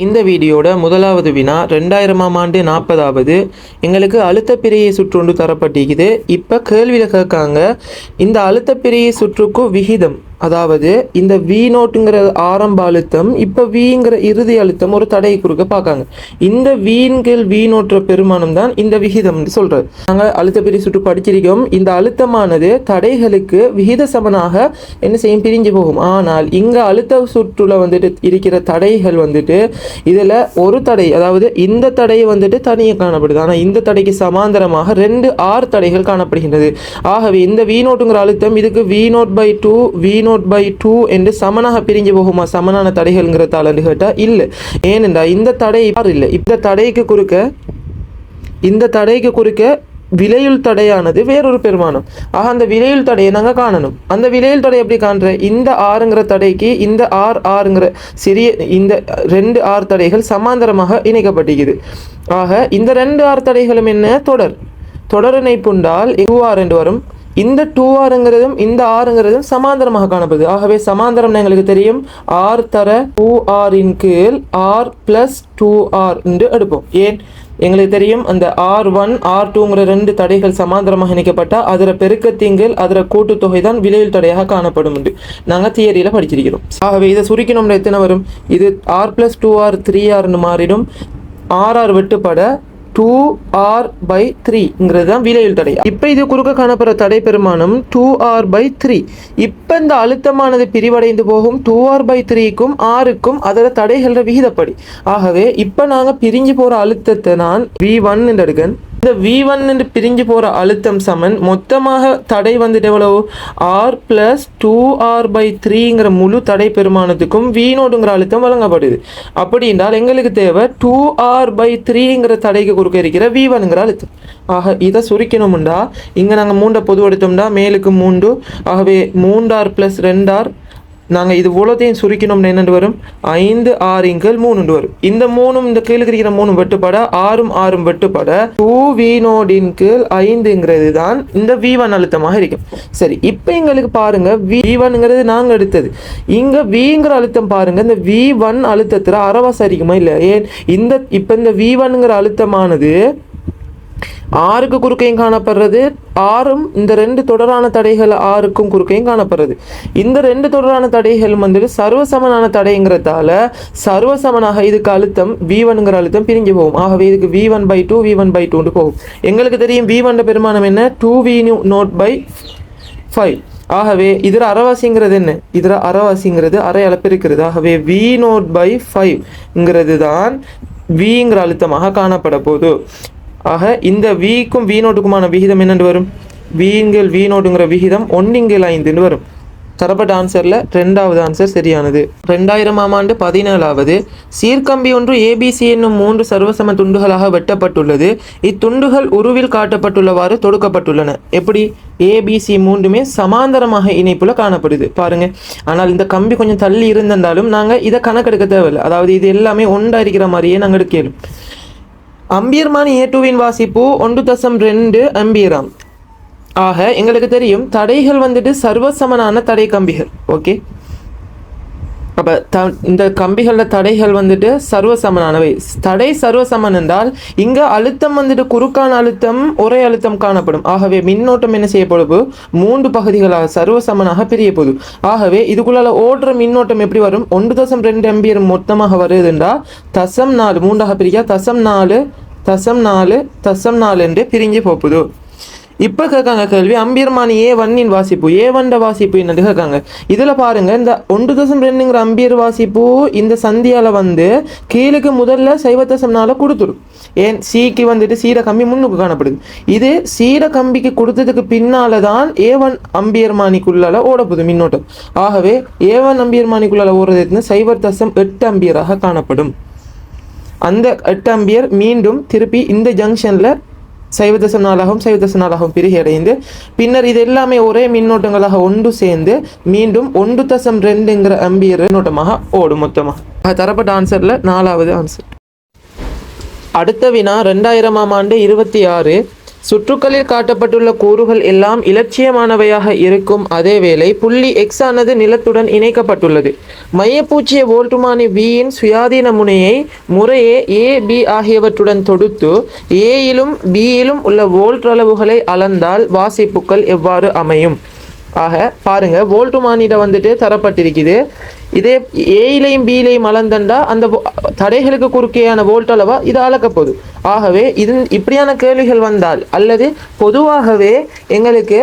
இந்த வீடியோட முதலாவது வினா 2000ஆம் ஆண்டு 40வது எங்களுக்கு அழுத்தப்பிரியை சுற்றொன்று தரப்பட்டிருக்குது. இப்போ கேள்வியில் கேட்காங்க, இந்த அழுத்தப்பிரியை சுற்றுக்கு விகிதம், அதாவது இந்த வி நோட்டுங்கிற ஆரம்ப அழுத்தம் இப்போ விங்கிற இறுதி அழுத்தம் ஒரு தடை குறுக்க பார்க்காங்க. இந்த வீண்கள் வி நோட்டுற பெருமானம் தான் இந்த விகிதம் சொல்கிறது. நாங்கள் அழுத்தப்பிரி சுற்று படிச்சிருக்கோம். இந்த அழுத்தமானது தடைகளுக்கு விகித சமனாக என்ன செய்யும், பிரிஞ்சு போகும். ஆனால் இங்கே அழுத்த சுற்றுல வந்துட்டு இருக்கிற தடைகள் வந்துட்டு இதில் ஒரு தடை, அதாவது இந்த தடை வந்துட்டு தனியாக காணப்படுது. ஆனால் இந்த தடைக்கு சமாந்தரமாக 2 R தடைகள் காணப்படுகின்றது. ஆகவே இந்த வி நோட்டுங்கிற அழுத்தம் இதுக்கு V nought by 2 V nought by 2 என்று சமனாக பிரிஞ்சு போகுமா, சமனான தடைகள்ங்கிறதால கேட்டால் இல்லை. ஏனென்றால் இந்த தடை இல்லை. இந்த தடைக்கு குறுக்க விலையுள் தடையானது வேறொரு பெருமானம். ஆக அந்த விலையுள் தடையை நாங்கள் காணணும். அந்த விலையுள் தடை எப்படி காண்ற, இந்த ஆறுங்கிற தடைக்கு இந்த ஆறுங்கிற சிறிய இந்த 2 R தடைகள் சமாந்தரமாக இணைக்கப்பட்டிருக்குது. ஆக இந்த 2 R தடைகளும் என்ன, தொடர் இணைப்புண்டால் 2R என்று வரும். இந்த 2Rங்கிறதும் இந்த ஆறுங்கிறதும் சமாந்தரமாக காணப்படுது. ஆகவே சமாந்தரம் எங்களுக்கு தெரியும், R தர 2R இன் கீழ் R + 2R என்று எடுப்போம். ஏன், எங்களுக்கு தெரியும் அந்த R1 R2ங்கிற 2 தடைகள் சமாந்தரமாக இணைக்கப்பட்டால் அதில் பெருக்கத்திங்கள் அதில் கூட்டுத்தொகை தான் விலையில் தடையாக காணப்படும் என்று நாங்கள் தியரியில் படிச்சிருக்கிறோம். ஆகவே இதை சுருக்கணும்னா எத்தனை வரும், இது R + 2R 3Rன்னு மாறிடும். RR வெட்டுப்பட 2R/3ங்கிறது தான் விலையில் தடை. இப்போ இது குறுக்க காணப்படுற தடை பெருமானம் 2R/3. இப்போ இந்த அழுத்தமானது பிரிவடைந்து போகும் 2R/3க்கும் Rக்கும் அதில் தடைகள விகிதப்படி. ஆகவே இப்போ நாங்கள் பிரிஞ்சு போகிற அழுத்தத்தை நான் V1 என்று எடுக்கேன். இந்த V1 என்று பிரிஞ்சு போகிற அழுத்தம் சமன் மொத்தமாக தடை வந்துட்டு எவ்வளவு, R + 2R/3ங்கிற முழு தடை பெருமானத்துக்கும் V நோட்டுங்கிற அழுத்தம் வழங்கப்படுது. அப்படி என்றால் எங்களுக்கு தேவை 2R/3ங்கிற தடைக்கு குறுக்க இருக்கிற V1ங்கிற அழுத்தம். ஆக இதை சுருக்கணும்டா இங்கே நாங்கள் 3 பொது எடுத்தோம்னா மேலுக்கு 3, ஆகவே 3R + 2R. நாங்கள் இது இவ்வளோத்தையும் சுருக்கணும்னு என்னென்று வரும், 5R × 3 வரும். இந்த 3 இந்த கீழே இருக்கிற 3 வெட்டுப்பட 6 வெட்டுப்பட 2V நோட் இன் கீழ் 5ங்கிறது தான் இந்த V1 அழுத்தமாக இருக்கும். சரி, இப்போ எங்களுக்கு பாருங்க V1ங்கிறது நாங்கள் எடுத்தது. இங்கே Vங்கிற அழுத்தம் பாருங்க, இந்த V1 அழுத்தத்தில் அரைவாசி இருக்குமா இல்லை. ஏன், இப்போ இந்த V1ங்கிற அழுத்தமானது ஆறுக்கு குறுக்கையும் காணப்படுறது, ஆறும் இந்த 2 தொடரான தடைகள் ஆறுக்கும் குறுக்கையும் காணப்படுறது. இந்த 2 தொடரான தடைகள் வந்துட்டு சர்வசமனான தடைங்கிறதால சர்வசமனாக இதுக்கு அழுத்தம் V1ங்கிற அழுத்தம் பிரிஞ்சு போகும். ஆகவே இதுக்கு V1/2 V1/2 போகும். எங்களுக்கு தெரியும் V1 பெருமானம் என்ன, 2V நோட் பை 5. ஆகவே இதில் அரைவாசிங்கிறது என்ன, இதில் அரைவாசிங்கிறது அரை அளப்பு இருக்கிறது. ஆகவே V நோட் பை 5ங்கிறது தான் Vங்கிற அழுத்தமாக காணப்பட போது. ஆக இந்த விக்கும் V நோட்டுக்குமான விகிதம் என்னென்று வரும், V/V நோட்டுங்கிற விகிதம் 1/5 வரும். தரப்பட்ட ஆன்சரில் 2வது ஆன்சர் சரியானது. 2000ஆம் ஆண்டு 17வது சீர்கம்பி ஒன்று ABC என்னும் 3 சர்வசம துண்டுகளாக வெட்டப்பட்டுள்ளது. இத்துண்டுகள் உருவில் காட்டப்பட்டுள்ளவாறு தொடுக்கப்பட்டுள்ளன. எப்படி, ABC 3மே சமாந்தரமாக இணைப்புல காணப்படுது பாருங்க. ஆனால் இந்த கம்பி கொஞ்சம் தள்ளி இருந்தாலும் நாங்கள் இதை கணக்கெடுக்க தேவையில்லை. அதாவது இது எல்லாமே ஒன்றா இருக்கிற மாதிரியே நாங்கள் எடுக்கலும். அம்பியர்மானி A2வின் வாசிப்பு 1.2 அம்பியராம். ஆக எங்களுக்கு தெரியும் தடைகள் வந்துட்டு சர்வசமனான தடை கம்பிகள். ஓகே, அப்போ இந்த கம்பிகளோட தடைகள் வந்துட்டு சர்வசமனானவை. தடை சர்வசமன் என்றால் இங்கே அழுத்தம் வந்துட்டு குறுக்கான அழுத்தம் ஒரே அழுத்தம் காணப்படும். ஆகவே மின்னோட்டம் என்ன செய்யப்படுது, 3 பகுதிகளாக சர்வசமனாக பிரிய போகுது. ஆகவே இதுக்குள்ளால ஓடுற மின்னோட்டம் எப்படி வரும், 1.2 அம்பியர் மொத்தமாக வருதுன்றா 0.4 3ஆக பிரிக்க 0.4 என்று பிரிஞ்சு போகுது. இப்போ கேட்காங்க கேள்வி, அம்பியர்மானி A1 வாசிப்பு, A1 வாசிப்பு என்னது கேட்காங்க. இதில் பாருங்கள், இந்த 1.2ங்கிற அம்பியர் வாசிப்பு இந்த சந்தியால் வந்து கீழுக்கு முதல்ல 0.4 கொடுத்துடும். ஏன், சிக்கு வந்துட்டு சீர கம்பி முன்னுக்கு காணப்படுது. இது சீர கம்பிக்கு கொடுத்ததுக்கு பின்னால் தான் A1 அம்பியர்மானிக்குள்ளால் ஓடப்போகுது மின்னோட்டம். ஆகவே A1 அம்பியர்மானிக்குள்ளால் ஓடுறது 0.8 அம்பியராக காணப்படும். அந்த 8 அம்பியர் மீண்டும் திருப்பி இந்த ஜங்ஷனில் 0.4 பிரிகை அடைந்து பின்னர் இது எல்லாமே ஒரே மின்னோட்டங்களாக ஒன்று சேர்ந்து மீண்டும் 1.2ங்கிற அம்பியர் மின்னோட்டமாக ஓடும் மொத்தமாக. தரப்பட்ட ஆன்சரில் 4வது ஆன்சர். அடுத்த வினா 2000ஆம் ஆண்டு 26 சுற்றுக்களில் காட்டப்பட்டுள்ள கூறுகள் எல்லாம் இலட்சியமானவையாக இருக்கும் அதேவேளை புள்ளி X ஆனது நிலத்துடன் இணைக்கப்பட்டுள்ளது. மையப்பூச்சிய வோல்ட்டுமானி Vயின் சுயாதீன முனையை முறையே A, B ஆகியவற்றுடன் தொடுத்து Aயிலும் Bயிலும் உள்ள வோல்ட் அளவுகளை அளந்தால் வாசிப்புக்கள் எவ்வாறு அமையும்? ஆக பாருங்க, வோல்ட்டுமானியிட வந்துட்டு தரப்பட்டிருக்குது. இதே ஏயிலையும் பியிலையும் அளந்தண்டா அந்த தடைகளுக்கு குறுக்கேயான வோல்ட் அளவா இது அளக்கப்போகுது. ஆகவே இது இப்படியான கேள்விகள் வந்தால் அல்லது பொதுவாகவே எங்களுக்கு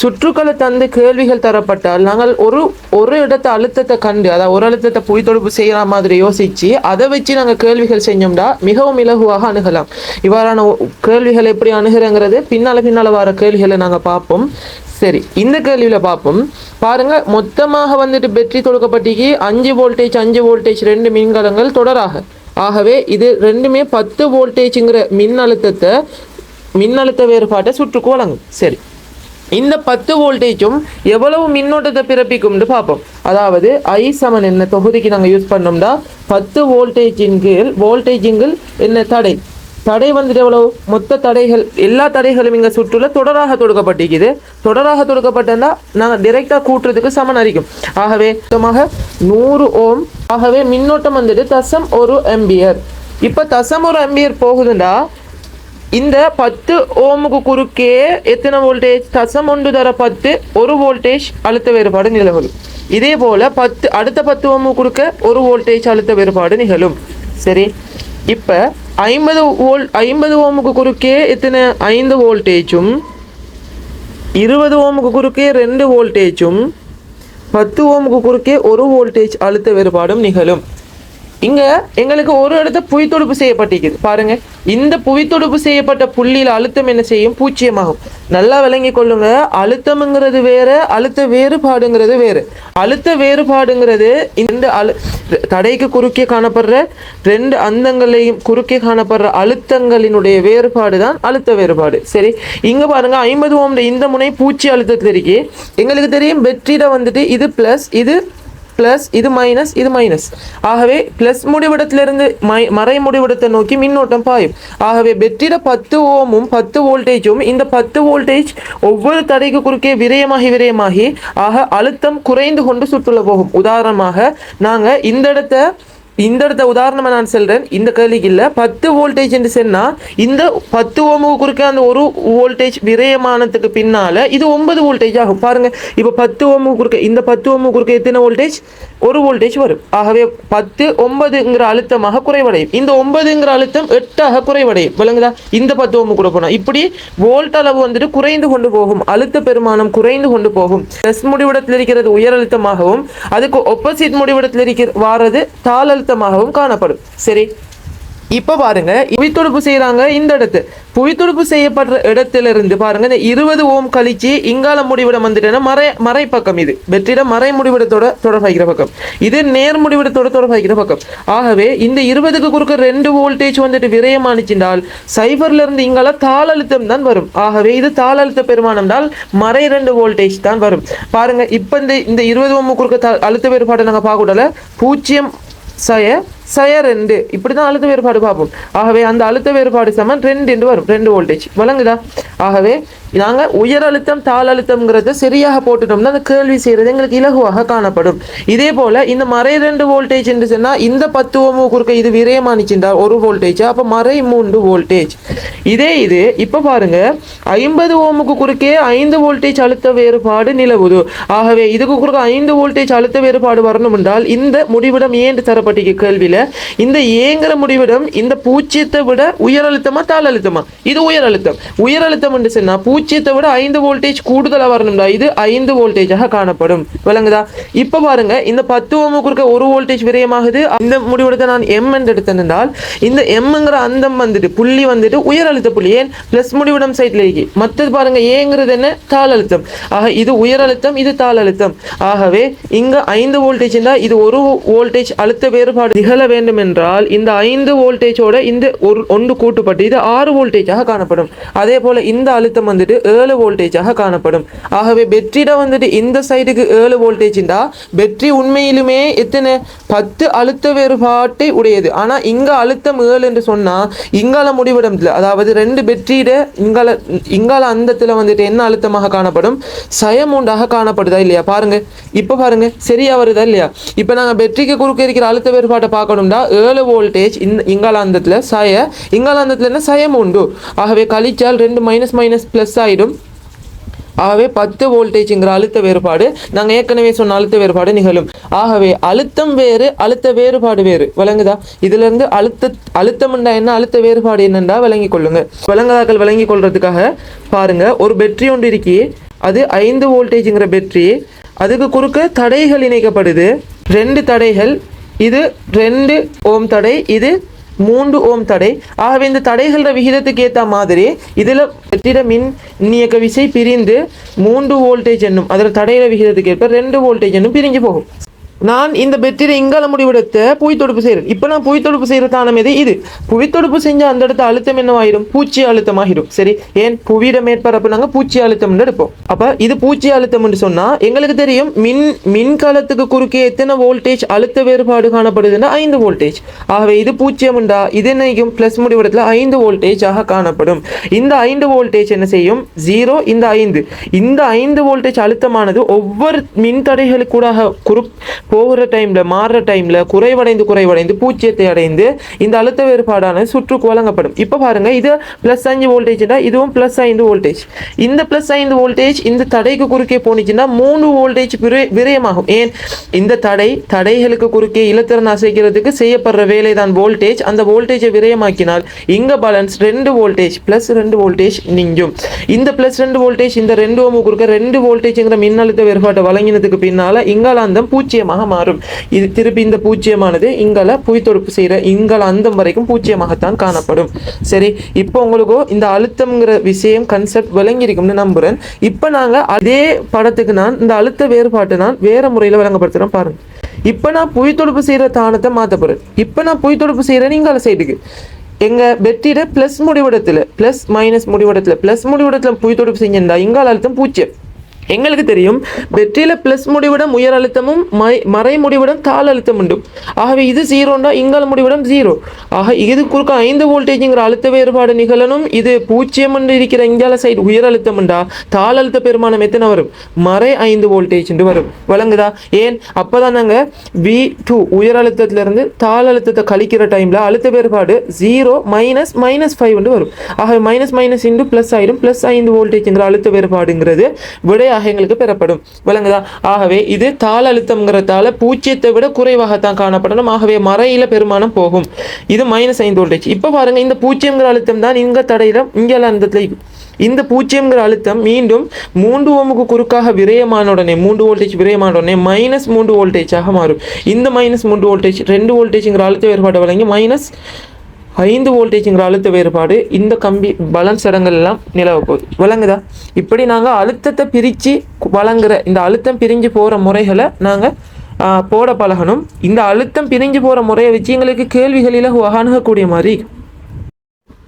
சுற்றுக்களை தந்து கேள்விகள் தரப்பட்டால் நாங்கள் ஒரு இடத்த அழுத்தத்தை கண்டு, அதாவது ஒரு அழுத்தத்தை புவித்தொடுப்பு செய்கிற மாதிரி யோசித்து அதை வச்சு நாங்கள் கேள்விகள் செஞ்சோம்னா மிகவும் இலகுவாக அணுகலாம். இவ்வாறான கேள்விகள் எப்படி அணுகிறங்கிறது பின்னால் வர கேள்விகளை நாங்கள் பார்ப்போம். சரி, இந்த கேள்வியில் பார்ப்போம். பாருங்க, மொத்தமாக வந்துட்டு பேட்டரி தொடுக்கப்பட்டிக்கு 5 வோல்டேஜ் 2 மின்கலங்கள் தொடராக. ஆகவே இது ரெண்டுமே 10 வோல்டேஜுங்கிற மின்னழுத்த வேறுபாட்டை சுற்றுக்கு வழங்கும். சரி, இந்த 10 வோல்டேஜும் எவ்வளவு மின்னோட்டத்தை பிறப்பிக்கும்னு பார்ப்போம். அதாவது I சமன் என்ன தொகுதிக்கு நாங்கள் யூஸ் பண்ணோம்னா 10 வோல்டேஜிங்கில் என்ன தடை வந்துட்டு எவ்வளவு, மொத்த தடைகள் எல்லா தடைகளும் இங்கே சுற்றுல தொடராக தொடுக்கப்பட்டிருக்குது. தொடராக தொடுக்கப்பட்டா நாங்கள் டிரெக்டாக கூட்டுறதுக்கு சமன் அரிக்கும். ஆகவே மொத்தமாக 100 ஓம். ஆகவே மின்னோட்டம் வந்துட்டு 0.1 ஆம்பியர். இப்போ 0.1 ஆம்பியர் போகுதுண்டா இந்த 10 ஓமுக்கு குறுக்கே எத்தனை வோல்டேஜ்? 0.1 தர 10 1 வோல்டேஜ் அழுத்த வேறுபாடு நிகழும். இதே போல அடுத்த 10 ஓமுக்கு குறுக்க 1 வோல்டேஜ் அழுத்த வேறுபாடு நிகழும். சரி, இப்போ 50 ஓமுக்கு குறுக்கே எத்தனை 5 வோல்டேஜும் 20 ஓமுக்கு குறுக்கே 2 வோல்டேஜும் 10 ஓமுக்கு குறுக்கே 1 வோல்டேஜ் அழுத்த வேறுபாடும் நிகழும். இங்க எங்களுக்கு ஒரு இடத்த புவித்தொடுப்பு செய்யப்பட்டிருக்குது. பாருங்க, இந்த புவித்தொடுப்பு செய்யப்பட்ட புள்ளியில் அழுத்தம் என்ன செய்யும்? பூஜ்ஜியமாகும். நல்லா விளங்கி கொள்ளுங்க, அழுத்தம்ங்கிறது வேற, அழுத்த வேறுபாடுங்கிறது வேறு. அழுத்த வேறுபாடுங்கிறது இந்த தடைக்கு குறுக்கே காணப்படுற 2 அந்தங்களையும் குறுக்கே காணப்படுற அழுத்தங்களினுடைய வேறுபாடு தான் அழுத்த வேறுபாடு. சரி, இங்க பாருங்க, 50 ஓம் இந்த முனை பூச்சி அழுத்தத்தில் இருக்கு. எங்களுக்கு தெரியும் வெற்றிட வந்துட்டு இது பிளஸ், இது பிளஸ், இது மைனஸ், இது மைனஸ். ஆகவே பிளஸ் முடிவிடத்திலிருந்து மறை முடிவிடத்தை நோக்கி மின்னோட்டம் பாயும். ஆகவே வெற்றிட 10 ஓமும் 10 வோல்டேஜும் இந்த 10 வோல்டேஜ் ஒவ்வொரு தடைக்கு குறுக்கே விரயமாகி ஆக அழுத்தம் குறைந்து கொண்டு சுற்றுல போகும். உதாரணமாக நாங்கள் இந்த இடத்த உதாரணமாக நான் சொல்கிறேன். இந்த கேள்விக்கு இல்லை, 10 வோல்டேஜ் என்று சொன்னால் இந்த 10 ஓமுக்கு குறுக்க அந்த 1 வோல்டேஜ் விரயமானத்துக்கு பின்னால் இது 9 வோல்டேஜ் ஆகும். பாருங்கள், இப்போ 10 ஓமுக்கு குறுக்க இந்த 10 ஓமுக்கு குறுக்க எத்தனை வோல்டேஜ்? 1 வோல்டேஜ் வரும். ஆகவே 10 9ங்கிற அழுத்தமாக குறைவடையும். இந்த 9ங்கிற அழுத்தம் 8ஆக குறைவடையும். விளங்குதா? இந்த 10 ஓமுக்கு கூட போனால் இப்படி வோல்ட் அளவு வந்துட்டு குறைந்து கொண்டு போகும். அழுத்த பெருமானம் குறைந்து கொண்டு போகும். பிளஸ் முடிவிடத்தில் இருக்கிறது உயர் அழுத்தமாகவும் அதுக்கு ஒப்போசிட் முடிவிடத்தில் வாரது தாழ் அழுத்தமாகவும் காணப்படும். சரி, இப்போ பாருங்க, புவித்தொடுப்பு செய்யறாங்க. இந்த இடத்து புவித்தொடுப்பு செய்யப்படுற இடத்திலிருந்து பாருங்க, இந்த 20 ஓம் கழிச்சு இங்கால முடிவிடம் வந்துட்டேன்னா மறை பக்கம். இது வெற்றிட மறை முடிவிடத்தோட தொடர்பாகிற பக்கம், இது நேர் முடிவிடத்தோட தொடர்பாகிற பக்கம். ஆகவே இந்த 20க்கு குறுக்க 2 வோல்டேஜ் வந்துட்டு விரயமானிச்சின்றால் 0ல இருந்து இங்கால தாளழுத்தம் தான் வரும். ஆகவே இது தாளழுத்த பெருமானம்னால் மறை 2 வோல்டேஜ் தான் வரும். பாருங்க, இப்போ இந்த 20 ஓம் குறுக்க அழுத்த வேறுபாடு நாங்கள் பார்க்கக்கூடாது. 0 2 இப்படி தான் அழுத்த வேறுபாடு பார்ப்போம். ஆகவே அந்த அழுத்த வேறுபாடு சமன் 2 என்று வரும். 2 வோல்டேஜ். விளங்குதா? ஆகவே நாங்கள் உயர் அழுத்தம் தாழ் அழுத்தம்ங்கிறத சரியாக போட்டுட்டோம்னா அந்த கேள்வி செய்கிறது எங்களுக்கு இலகுவாக காணப்படும். இதே போல் இந்த மறை 2 வோல்டேஜ் என்று சொன்னால் இந்த 10 ஓமு குறுக்க இது விரயமானிச்சின்றால் 1 வோல்டேஜ், அப்போ மறை 3 வோல்டேஜ். இது இப்போ பாருங்க, 50 ஓமுக்கு குறுக்கே 5 வோல்டேஜ் அழுத்த வேறுபாடு நிலவுது. ஆகவே இதுக்கு குறுக்க 5 வோல்டேஜ் அழுத்த வேறுபாடு வரணும் என்றால் இந்த முடிவிடம் ஏன் தரப்பட்டிருக்க கேள்வியில் இந்த ஏங்கிற முடிவிடம் இந்த பூஜ்ஜியத்தை விட உயர் அழுத்தமா தாழ் அழுத்தமா? இது உயர் அழுத்தம் என்று சொன்னா பூஜ்ஜியத்தை விட 5 வோல்டேஜ் கூடுதலாக வரணும்டா. இது 5 வோல்டேஜாக காணப்படும். விளங்குதா? இப்ப பாருங்க, இந்த 10 ஓமுக்கு குறுக்க 1 வோல்டேஜ் விரயமாகுது. இந்த முடிவிடத்தை நான் எம் என்று எடுத்தென்றால் இந்த எம்ங்கிற அந்தம் வந்துட்டு புள்ளி வந்துட்டு உயர் அழுத்த புள்ளி. ஏன்? பிளஸ் முடிவிடம் சைட்ல இருக்கு. மற்றது பாருங்க, ஏங்கிறது என்ன? தாழ் அழுத்தம். ஆக இது உயர் அழுத்தம், இது தாழ் அழுத்தம். ஆகவே இங்க 5 வோல்டேஜ் இது 1 வோல்டேஜ் அழுத்த வேறுபாடு நிகழ வேண்டும் என்றால் இந்த 5 வோல்டேஜோட இந்த ஒன்று கூட்டுப்பட்டு இது 6 வோல்டேஜாக காணப்படும். அதே போல இந்த அழுத்தம் வந்துட்டு 7 வோல்டேஜாக காணப்படும். ஆகவே பெட்ரியிட வந்துட்டு இந்த சைடுக்கு 7 வோல்டேஜ்டா பெட்ரி உண்மையிலுமே எத்தனை 10 அழுத்த வேறுபாட்டை உடையது. ஆனால் இங்கே அழுத்தம் 7 என்று சொன்னால் இங்கால முடிவிடத்தில் அதாவது 2 பெட்ரியிட இங்கால அந்தத்தில் வந்துட்டு என்ன அழுத்தமாக காணப்படும், சயமூண்டாக காணப்படுதா இல்லையா பாருங்க. இப்போ பாருங்க சரியா வருதா இல்லையா. இப்போ நாங்கள் பெட்ரிக்கு குறுக்க இருக்கிற அழுத்த வேறுபாட்டை பார்க்கணும்னா 7 வோல்டேஜ் இங்காலாந்தத்தில் இங்காலாந்தத்தில் என்ன சயமூண்டு. ஆகவே கழிச்சால் 2 மைனஸ் மைனஸ் ப்ளஸ் ஆகிடும். ஆகவே 10 வோல்டேஜுங்கிற அழுத்த வேறுபாடு நாங்கள் ஏற்கனவே சொன்ன அழுத்த வேறுபாடு நிகழும். ஆகவே அழுத்தம் வேறு அழுத்த வேறுபாடு வேறு விளங்குதா. இதிலிருந்து அழுத்தம்ண்டா என்ன அழுத்த வேறுபாடு என்னண்டா விளங்கி கொள்ளுங்க. விளங்குதாக்கள் விளங்கி கொள்றதுக்காக பாருங்க, ஒரு பெட்ரி ஒன்று இருக்கி அது 5 வோல்டேஜுங்கிற பெட்ரி, அதுக்கு குறுக்க தடைகள் இணைக்கப்படுது. 2 தடைகள், இது 2 ஓம் தடை, இது 3 ஓம் தடை. ஆகவே இந்த தடைகள விகிதத்துக்கு ஏற்ற மாதிரி இதில் வெற்றிட மின் இயக்க விசை பிரிந்து 3 வோல்டேஜ் என்னும் அதில் தடைகள விகிதத்துக்கு ஏற்ப 2 வோல்டேஜ் என்னும் பிரிஞ்சு போகும். நான் இந்த பெட்ரியை இங்கால முடிவெடுத்த புவித்தொடுப்பு செய்கிறேன். இப்போ நான் புவித்தொடுப்பு செய்கிற தானம் எது இது. புவித்தொடுப்பு செஞ்சால் அந்த இடத்த அழுத்தம் என்னவாயிடும், பூச்சி அழுத்தமாகிடும். சரி, ஏன் புவியிட மேற்பரப்பு நாங்கள் பூச்சி அழுத்தம்னு எடுப்போம். அப்போ இது பூச்சி அழுத்தம்னு சொன்னால் எங்களுக்கு தெரியும் மின்கலத்துக்கு குறுக்கே எத்தனை வோல்டேஜ் அழுத்த வேறுபாடு காணப்படுதுன்னா 5 வோல்டேஜ். ஆகவே இது பூச்சியம்ண்டா இது என்னைக்கும் ப்ளஸ் முடிவிடத்தில் 5 வோல்டேஜாக காணப்படும். இந்த 5 வோல்டேஜ் என்ன செய்யும் 0, இந்த 5 வோல்டேஜ் அழுத்தமானது ஒவ்வொரு மின்தடைகளுக்கு கூட போகிற டைமில் மாறுற டைமில் குறைவடைந்து பூச்சியத்தை அடைந்து இந்த அழுத்த வேறுபாடானது சுற்றுக்கு வழங்கப்படும். இப்போ பாருங்கள், இது +5 வோல்டேஜ்னா இதுவும் +5 வோல்டேஜ். இந்த +5 வோல்டேஜ் இந்த தடைக்கு குறுக்கே போனிச்சுன்னா 3 வோல்டேஜ் விரயமாகும். ஏன் இந்த தடைகளுக்கு குறுக்கே இலத்திறன் அசைக்கிறதுக்கு செய்யப்படுற வேலை தான் வோல்டேஜ். அந்த வோல்டேஜை விரயமாக்கினால் இங்கே பேலன்ஸ் 2 வோல்டேஜ் +2 வோல்டேஜ் நீங்கும். இந்த +2 வோல்டேஜ் இந்த 2 ஓம் குறுக்க 2 வோல்டேஜ்ங்கிற மின்னழுத்த வேறுபாட்டை வழங்கினதுக்கு பின்னால் இங்காலாந்தம் பூச்சியமாக மாறும். இது திருப்பி இந்த பூச்சியமானது இங்கால புவித்தொடுப்பு செய்கிற இங்கால அந்தம் வரைக்கும் பூச்சியமாகத்தான் காணப்படும். சரி, இப்போ உங்களுக்கு இந்த அழுத்தம்ங்கிற விஷயம் கான்செப்ட் விளங்கியிருக்கும்னு நம்புறேன். இப்போ நாங்கள் அதே படத்துக்கு நான் இந்த அழுத்த வேறுபாட்டை நான் வேற முறையில் விளங்கப்படுத்துகிறேன் பாருங்க. இப்போ நான் புவித்தொடுப்பு செய்கிற தானத்தை மாற்ற போகிறேன். இப்போ நான் புவித்தொடுப்பு செய்கிறேன் இங்கால சைடுக்கு எங்கள் பெட்டியிட ப்ளஸ் முடிவிடத்தில் ப்ளஸ் மைனஸ் முடிவிடத்தில் புவித்தொடுப்பு செஞ்சிருந்தா இங்கால அழுத்தம் பூச்சியம். எங்களுக்கு தெரியும் பெட்ரியில் ப்ளஸ் முடிவிடம் உயர் அழுத்தமும் மறை முடிவிடம் தாழ் அழுத்தம் உண்டு. ஆகவே இது 0ண்டா இங்கால முடிவிடம் 0. ஆக இது குறுக்க 5 வோல்டேஜுங்கிற அழுத்த வேறுபாடு நிகழணும். இது பூச்சியம் என்று இருக்கிற இங்கால சைடு உயர் அழுத்தம்ண்டா தாழ் அழுத்த பெருமானம் எத்தனை வரும், மறை 5 வோல்டேஜ் வரும். வழங்குதா. ஏன் அப்போதான் நாங்கள் V2 உயர் அழுத்தத்திலிருந்து தாழ் அழுத்தத்தை கழிக்கிற டைமில் அழுத்த வேறுபாடு 0 -5 வரும். ஆகவே மைனஸ் இன்டு ப்ளஸ் ஆயிடும். +5 வோல்டேஜுங்கிற அழுத்த வேறுபாடுங்கிறது விடைய எங்களுக்கு பெறப்படும். விளங்குதா. ஆகவே இது தாழ் அழுத்தம்ங்கிறதால பூச்சியத்தை விட குறைவாகத்தான் காணப்படணும். ஆகவே மறையில பெருமானம் போகும். இது -5 வோல்டேஜ். இப்போ பாருங்க, இந்த பூச்சியம்ங்கிற அழுத்தம் தான் இங்க தடையில இங்கே அந்த இந்த பூச்சியம்ங்கிற அழுத்தம் மீண்டும் 3 ஓமுக்கு குறுக்காக விரயமான உடனே 3 வோல்டேஜ் விரயமான உடனே -3 வோல்டேஜாக மாறும். இந்த -3 வோல்டேஜ் 2 வோல்டேஜுங்கிற அழுத்த வேறுபாடு வழங்கி -5 வோல்டேஜுங்கிற அழுத்த வேறுபாடு இந்த கம்பி பேலன்ஸ் இடங்கள் எல்லாம் நிலவ போகுது. விளங்குதா. இப்படி நாங்கள் அழுத்தத்தை பிரித்து வழங்குற இந்த அழுத்தம் பிரிஞ்சு போகிற முறைகளை நாங்கள் போட பழகணும். இந்த அழுத்தம் பிரிஞ்சு போகிற முறையை வச்சு எங்களுக்கு கேள்விகளில் அணுகக்கூடிய மாதிரி.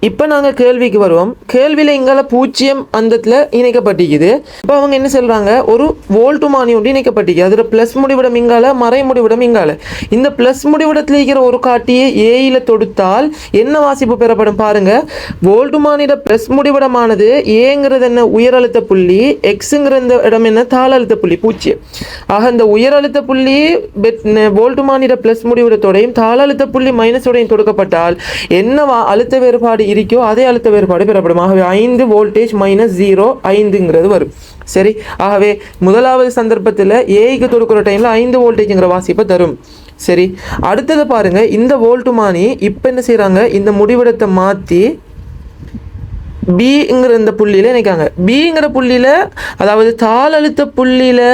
இப்போ நாங்கள் கேள்விக்கு வருவோம். கேள்வியில் இங்கால பூச்சியம் அந்தத்தில் இணைக்கப்பட்டிருக்குது. இப்போ அவங்க என்ன சொல்கிறாங்க, ஒரு வோல்ட்டுமானி ஒன்று இணைக்கப்பட்டிருக்கு. அதில் ப்ளஸ் முடிவிடம் இங்கால மறை முடிவிடம் இங்கால. இந்த ப்ளஸ் முடிவிடத்தில் இருக்கிற ஒரு காட்டியை ஏயில் தொடுத்தால் என்ன வாசிப்பு பெறப்படும் பாருங்கள். வோல்ட்டுமானியோட ப்ளஸ் முடிவிடமானது ஏங்கிறது என்ன உயர் அழுத்த புள்ளி, எக்ஸுங்கிற இந்த இடம் என்ன தாழ் அழுத்த புள்ளி பூச்சியம். ஆக இந்த உயர் அழுத்த புள்ளி வோல்ட்டுமானியோட ப்ளஸ் முடிவிடத்தோடையும் தாழ் அழுத்த புள்ளி மைனஸோடையும் தொடுக்கப்பட்டால் என்ன அழுத்த வேறுபாடு இருக்கோ அதே அழுத்த வேறுபாடு பெறப்படும். ஆகவே 5 வோல்டேஜ் -0 5ங்கிறது வரும். சரி, ஆகவே முதலாவது சந்தர்ப்பத்தில் ஏக்கு தொடுக்கிற டைமில் 5 வோல்டேஜுங்கிற வாசிப்பை தரும். சரி, அடுத்தது பாருங்க, இந்த வோல்ட்டுமானி இப்போ என்ன செய்கிறாங்க, இந்த முடிவிடத்தை மாற்றி பிங்கிற இந்த புள்ளியில் இணைக்காங்க. பிங்கிற புள்ளியில் அதாவது தாழ் அழுத்த புள்ளியில்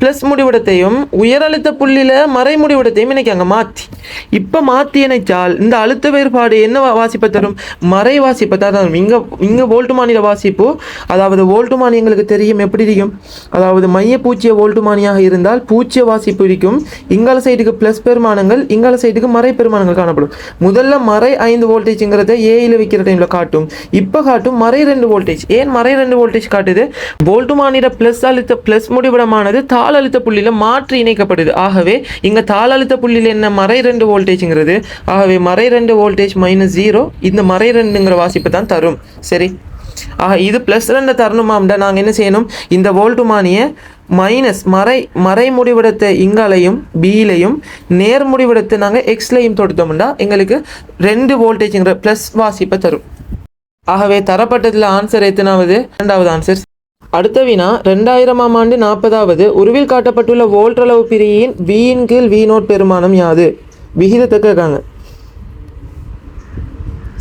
ப்ளஸ் முடிவிடத்தையும் உயர் அழுத்த புள்ளியில் மறை முடிவிடத்தையும் இணைக்காங்க மாற்றி. இப்போ மாற்றி இணைச்சால் இந்த அழுத்த வேறுபாடு என்ன வாசிப்பை தரும்? மறை வாசிப்பை தான் தரும். இங்கே வோல்ட்டுமானியில் வாசிப்பு, அதாவது வோல்ட்டுமானி எங்களுக்கு தெரியும் எப்படி இருக்கும், அதாவது மைய பூச்சிய வோல்ட்டுமானியாக இருந்தால் பூச்சிய வாசிப்பு இருக்கும். இங்கால சைடுக்கு ப்ளஸ் பெருமானங்கள், இங்கால சைடுக்கு மறை பெருமானங்கள் காணப்படும். முதல்ல மறை 5 வோல்டேஜுங்கிறத ஏயில் வைக்கிற டைமில் காட்டும். இப்போ காட்டும் மறை 2 வோல்டேஜ். ஏன் மறை 2 வோல்டேஜ் காட்டுது? வோல்ட்டுமானிட ப்ளஸ் அழுத்த ப்ளஸ் முடிவிடமானது தாழ் அழுத்த புள்ளியில் மாற்றி இணைக்கப்படுது. ஆகவே இங்கே தாழ் அழுத்த புள்ளியில் என்ன மறை 2 வோல்டேஜுங்கிறது. ஆகவே மறை 2 வோல்டேஜ் -0 இந்த மறை 2ங்கிற வாசிப்பு தான் தரும். சரி, ஆக இது +2 தரணுமாம்டா நாங்கள் என்ன செய்யணும்? இந்த வோல்ட்டுமானியை மைனஸ் மறை முடிவிடத்தை இங்காலையும் பியிலையும் நேர் முடிவிடத்தை நாங்கள் எக்ஸ்லையும் தொடுத்தோம்னா எங்களுக்கு 2 வோல்டேஜுங்கிற ப்ளஸ் வாசிப்பை தரும். ஆகவே தரப்பட்டதில் ஆன்சர் எத்தனாவது? 2வது ஆன்சர். அடுத்த வினா 2000ஆம் ஆண்டு 40வது உருவில் காட்டப்பட்டுள்ள வோல்ட் அளவு பிரியின் வியின் கீழ் V0 பெருமானம் யாது? விகிதத்தை கேட்காங்க.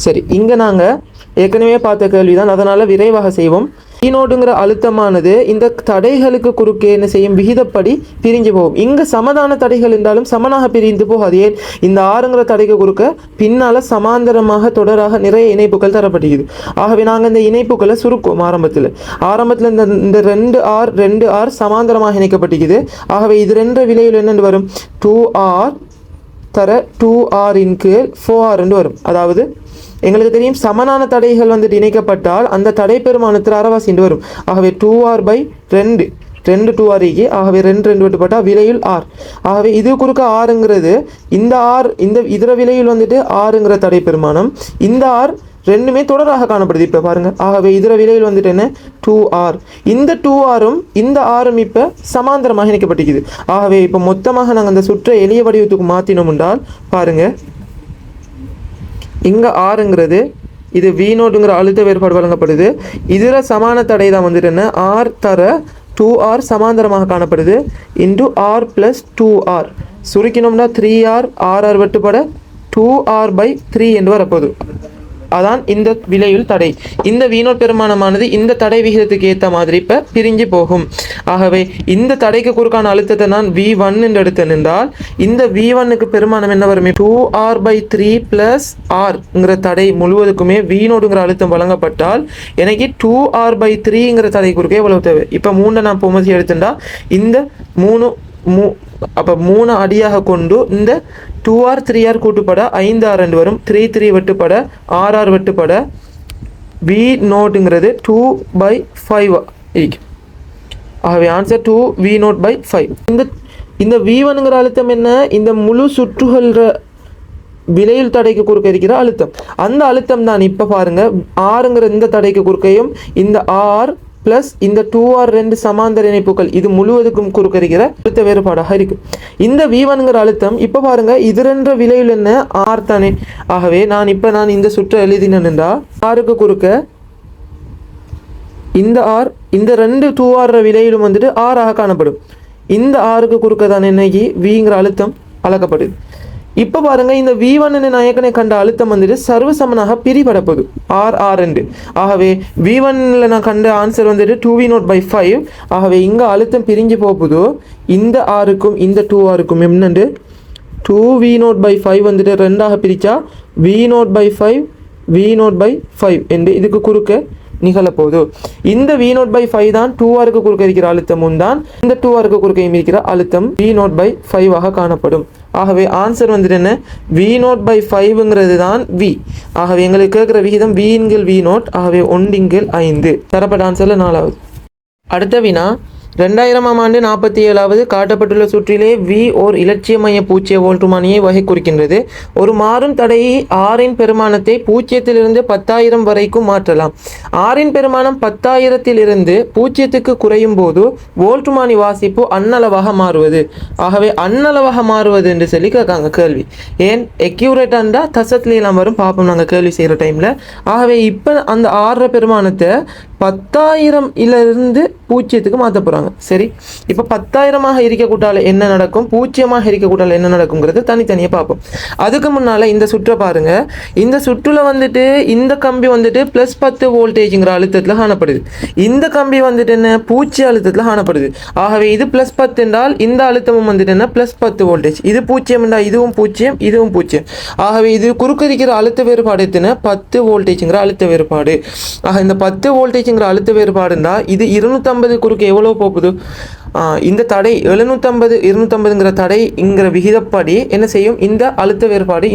சரி, இங்கே நாங்கள் ஏற்கனவே பார்த்த கேள்விதான், அதனால் விரைவாக செய்வோம். V0ங்கிற அழுத்தமானது இந்த தடைகளுக்கு குறுக்கே என்ன செய்யும்? விகிதப்படி பிரிஞ்சு போகும். இங்கே சமதான தடைகள் இருந்தாலும் சமனாக பிரிந்து போகாது. ஏன்? இந்த 6ங்கிற தடைக்கு குறுக்க பின்னால் சமாந்தரமாக தொடராக நிறைய இணைப்புகள் தரப்பட்டிருக்குது. ஆகவே நாங்கள் இந்த இணைப்புகளை சுருக்குவோம். ஆரம்பத்தில் இந்த 2R சமாந்தரமாக இணைக்கப்பட்டிருக்குது. ஆகவே இது 2 விலையில் என்னென்று வரும்? 2R தர 2R இன் கீழ் 4R வரும். அதாவது எங்களுக்கு தெரியும் சமனான தடைகள் வந்துட்டு இணைக்கப்பட்டால் அந்த தடை பெருமானத்தில் அரைவாசி வரும். ஆகவே 2R/2 2R ஆகவே 2 விட்டுப்பட்டால் விலையில் R. ஆகவே இது குறுக்க ஆறுங்கிறது இந்த R இந்த இதர விலையில் வந்துட்டு ஆறுங்கிற தடை பெருமானம். இந்த R ரெண்டுமே தொடராக காணப்படுது. இப்போ பாருங்கள், ஆகவே இதர விலையில் வந்துட்டு என்ன? 2R. இந்த 2Rம் இந்த Rம் இப்போ சமாந்தரமாக இணைக்கப்பட்டிருக்குது. ஆகவே இப்போ மொத்தமாக நாங்கள் அந்த சுற்றை எளிய வடிவத்துக்கு மாற்றினோம் என்றால் பாருங்கள், இங்கே ஆறுங்கிறது இது V0ங்கிற அழுத்த வேறுபாடு வழங்கப்படுது. இதில் சமான தடை தான் வந்துட்டு என்ன? R தர 2R சமாந்தரமாக காணப்படுது into R + 2R. சுருக்கினோம்னா 3R RR வெட்டுப்பட 2R/3 என்று வரப்போகுது. அதான் இந்த விலையில் தடை. இந்த V0 பெருமானமானது இந்த தடை விகிதத்துக்கு ஏற்ற மாதிரி இப்போ பிரிஞ்சு போகும். ஆகவே இந்த தடைக்கு குறுக்கான அழுத்தத்தை நான் V1 என்று எடுத்தேன் என்றால் இந்த V1க்கு பெருமானம் என்ன வரும்? 2R/3 + Rங்கிற தடை முழுவதுக்குமே V0ங்கிற அழுத்தம் வழங்கப்பட்டால் எனக்கு 2R/3ங்கிற தடை குறுக்கே எவ்வளவு தேவை? இப்போ 3 நான் பொமசி எடுத்துட்டா இந்த 3 அடியாக கொண்டு இந்த 2R 3R கூட்டுப்பட 5R வரும். 3 வெட்டுப்பட RR வெட்டுப்பட V0ங்கிறது 2/5 இருக்கு. ஆகவே ஆன்சர் 2 V0/5. இந்த V1ங்கிற அழுத்தம் என்ன? இந்த முழு சுற்றுகிற விலையில் தடைக்கு குறுக்க இருக்கிற அழுத்தம். அந்த அழுத்தம் தான் இப்போ பாருங்க, ஆறுங்கிற இந்த தடைக்கு குறுக்கையும் இந்த R + இந்த 2R 2 சமாந்தர இணைப்புகள் இது முழுவதுக்கும் குறுக்க இருக்கிற அழுத்த வேறுபாடாக இருக்கு. இந்த V1ங்கிற அழுத்தம் இப்போ பாருங்க, இது 2 விலையில் என்ன? R தானே. ஆகவே நான் இந்த சுற்றை எழுதினேன்டா Rக்கு குறுக்க இந்த R இந்த 2 2R விலையிலும் வந்துட்டு R ஆக காணப்படும். இந்த Rக்கு குறுக்க தான் இன்னைக்கு Vங்கிற அழுத்தம் அளக்கப்படுது. இப்போ பாருங்க, இந்த V1 நான் ஏற்கனவே கண்ட அழுத்தம் வந்துட்டு சர்வசமனாக பிரிபட போகுது R2. ஆகவே V1ல நான் கண்ட ஆன்சர் வந்துட்டு 2V0/5. ஆகவே இங்கே அழுத்தம் பிரிஞ்சு போகுதோ இந்த Rக்கும் இந்த 2Rக்கும் என்னண்டு 2V0/5 வந்துட்டு 2ஆக பிரித்தா V0/5 என்று இதுக்கு குறுக்க நிகழப்போகுது. இந்த V0/5 தான் 2Rக்கு குறுக்க இருக்கிற அழுத்தமும் தான் இந்த 2Rக்கு குறுக்கையும் இருக்கிற அழுத்தம் V0/5 காணப்படும். ஆகவே ஆன்சர் வந்துட்டு என்ன? V0/5ங்கிறது தான் V. ஆகவே எங்களுக்கு கேட்குற விகிதம் V/V0. ஆகவே 1/5 தரப்பட்ட ஆன்சரில் 4வது. அடுத்த வினா 2000ஆம் ஆண்டு 47வது காட்டப்பட்டுள்ள சுற்றிலே V ஓர் இலட்சிய மைய பூச்சிய வோல்ட்டுமானியை வகை குறிக்கின்றது. ஒரு மாறும் தடையை R பெருமானத்தை 0லிருந்து 10,000 வரைக்கும் மாற்றலாம். R பெருமானம் 10,000லிருந்து 0க்கு குறையும் போது வோல்ட்டுமானி வாசிப்பு அன்னளவாக மாறுவது. ஆகவே அன்னளவாக மாறுவது என்று சொல்லி கேட்காங்க கேள்வி. ஏன் எக்யூரேட்டாண்டா தசத்துலாம் வரும் பார்ப்போம் நாங்கள் கேள்வி செய்கிற டைமில். ஆகவே இப்போ அந்த R பெருமானத்தை 10,000 பூஜ்ஜியத்துக்கு மாற்ற போகிறாங்க. சரி, இப்போ 10,000 இருக்கக்கூட்டால என்ன நடக்கும், பூஜ்ஜியமாக இருக்கக்கூட்டால என்ன நடக்குங்கிறது தனித்தனியாக பார்ப்போம். அதுக்கு முன்னால் இந்த சுற்றை பாருங்கள். இந்த சுற்றுல வந்துட்டு இந்த கம்பி வந்துட்டு +10 வோல்டேஜுங்கிற அழுத்தத்தில் காணப்படுது. இந்த கம்பி வந்துட்டு என்ன, 0 அழுத்தத்தில் காணப்படுது. ஆகவே இது +10 என்றால் இந்த அழுத்தமும் வந்துட்டு என்ன, +10 வோல்டேஜ். இது 0 என்றால் இதுவும் 0, இதுவும் 0. ஆகவே இது குறுக்கரிக்கிற அழுத்த வேறுபாடு எத்தனை, 10 வோல்டேஜுங்கிற அழுத்த வேறுபாடு. ஆக இந்த 10 வோல்டேஜுங்கிற அழுத்த வேறுபாடு இருந்தால் இது 250 குறுக்கு எவ்வளோ போகுது, இந்த தடை 750 250ங்கிற தடைங்கிற விகிதப்படி என்ன செய்யும், இந்த அழுத்த வேறுபாடு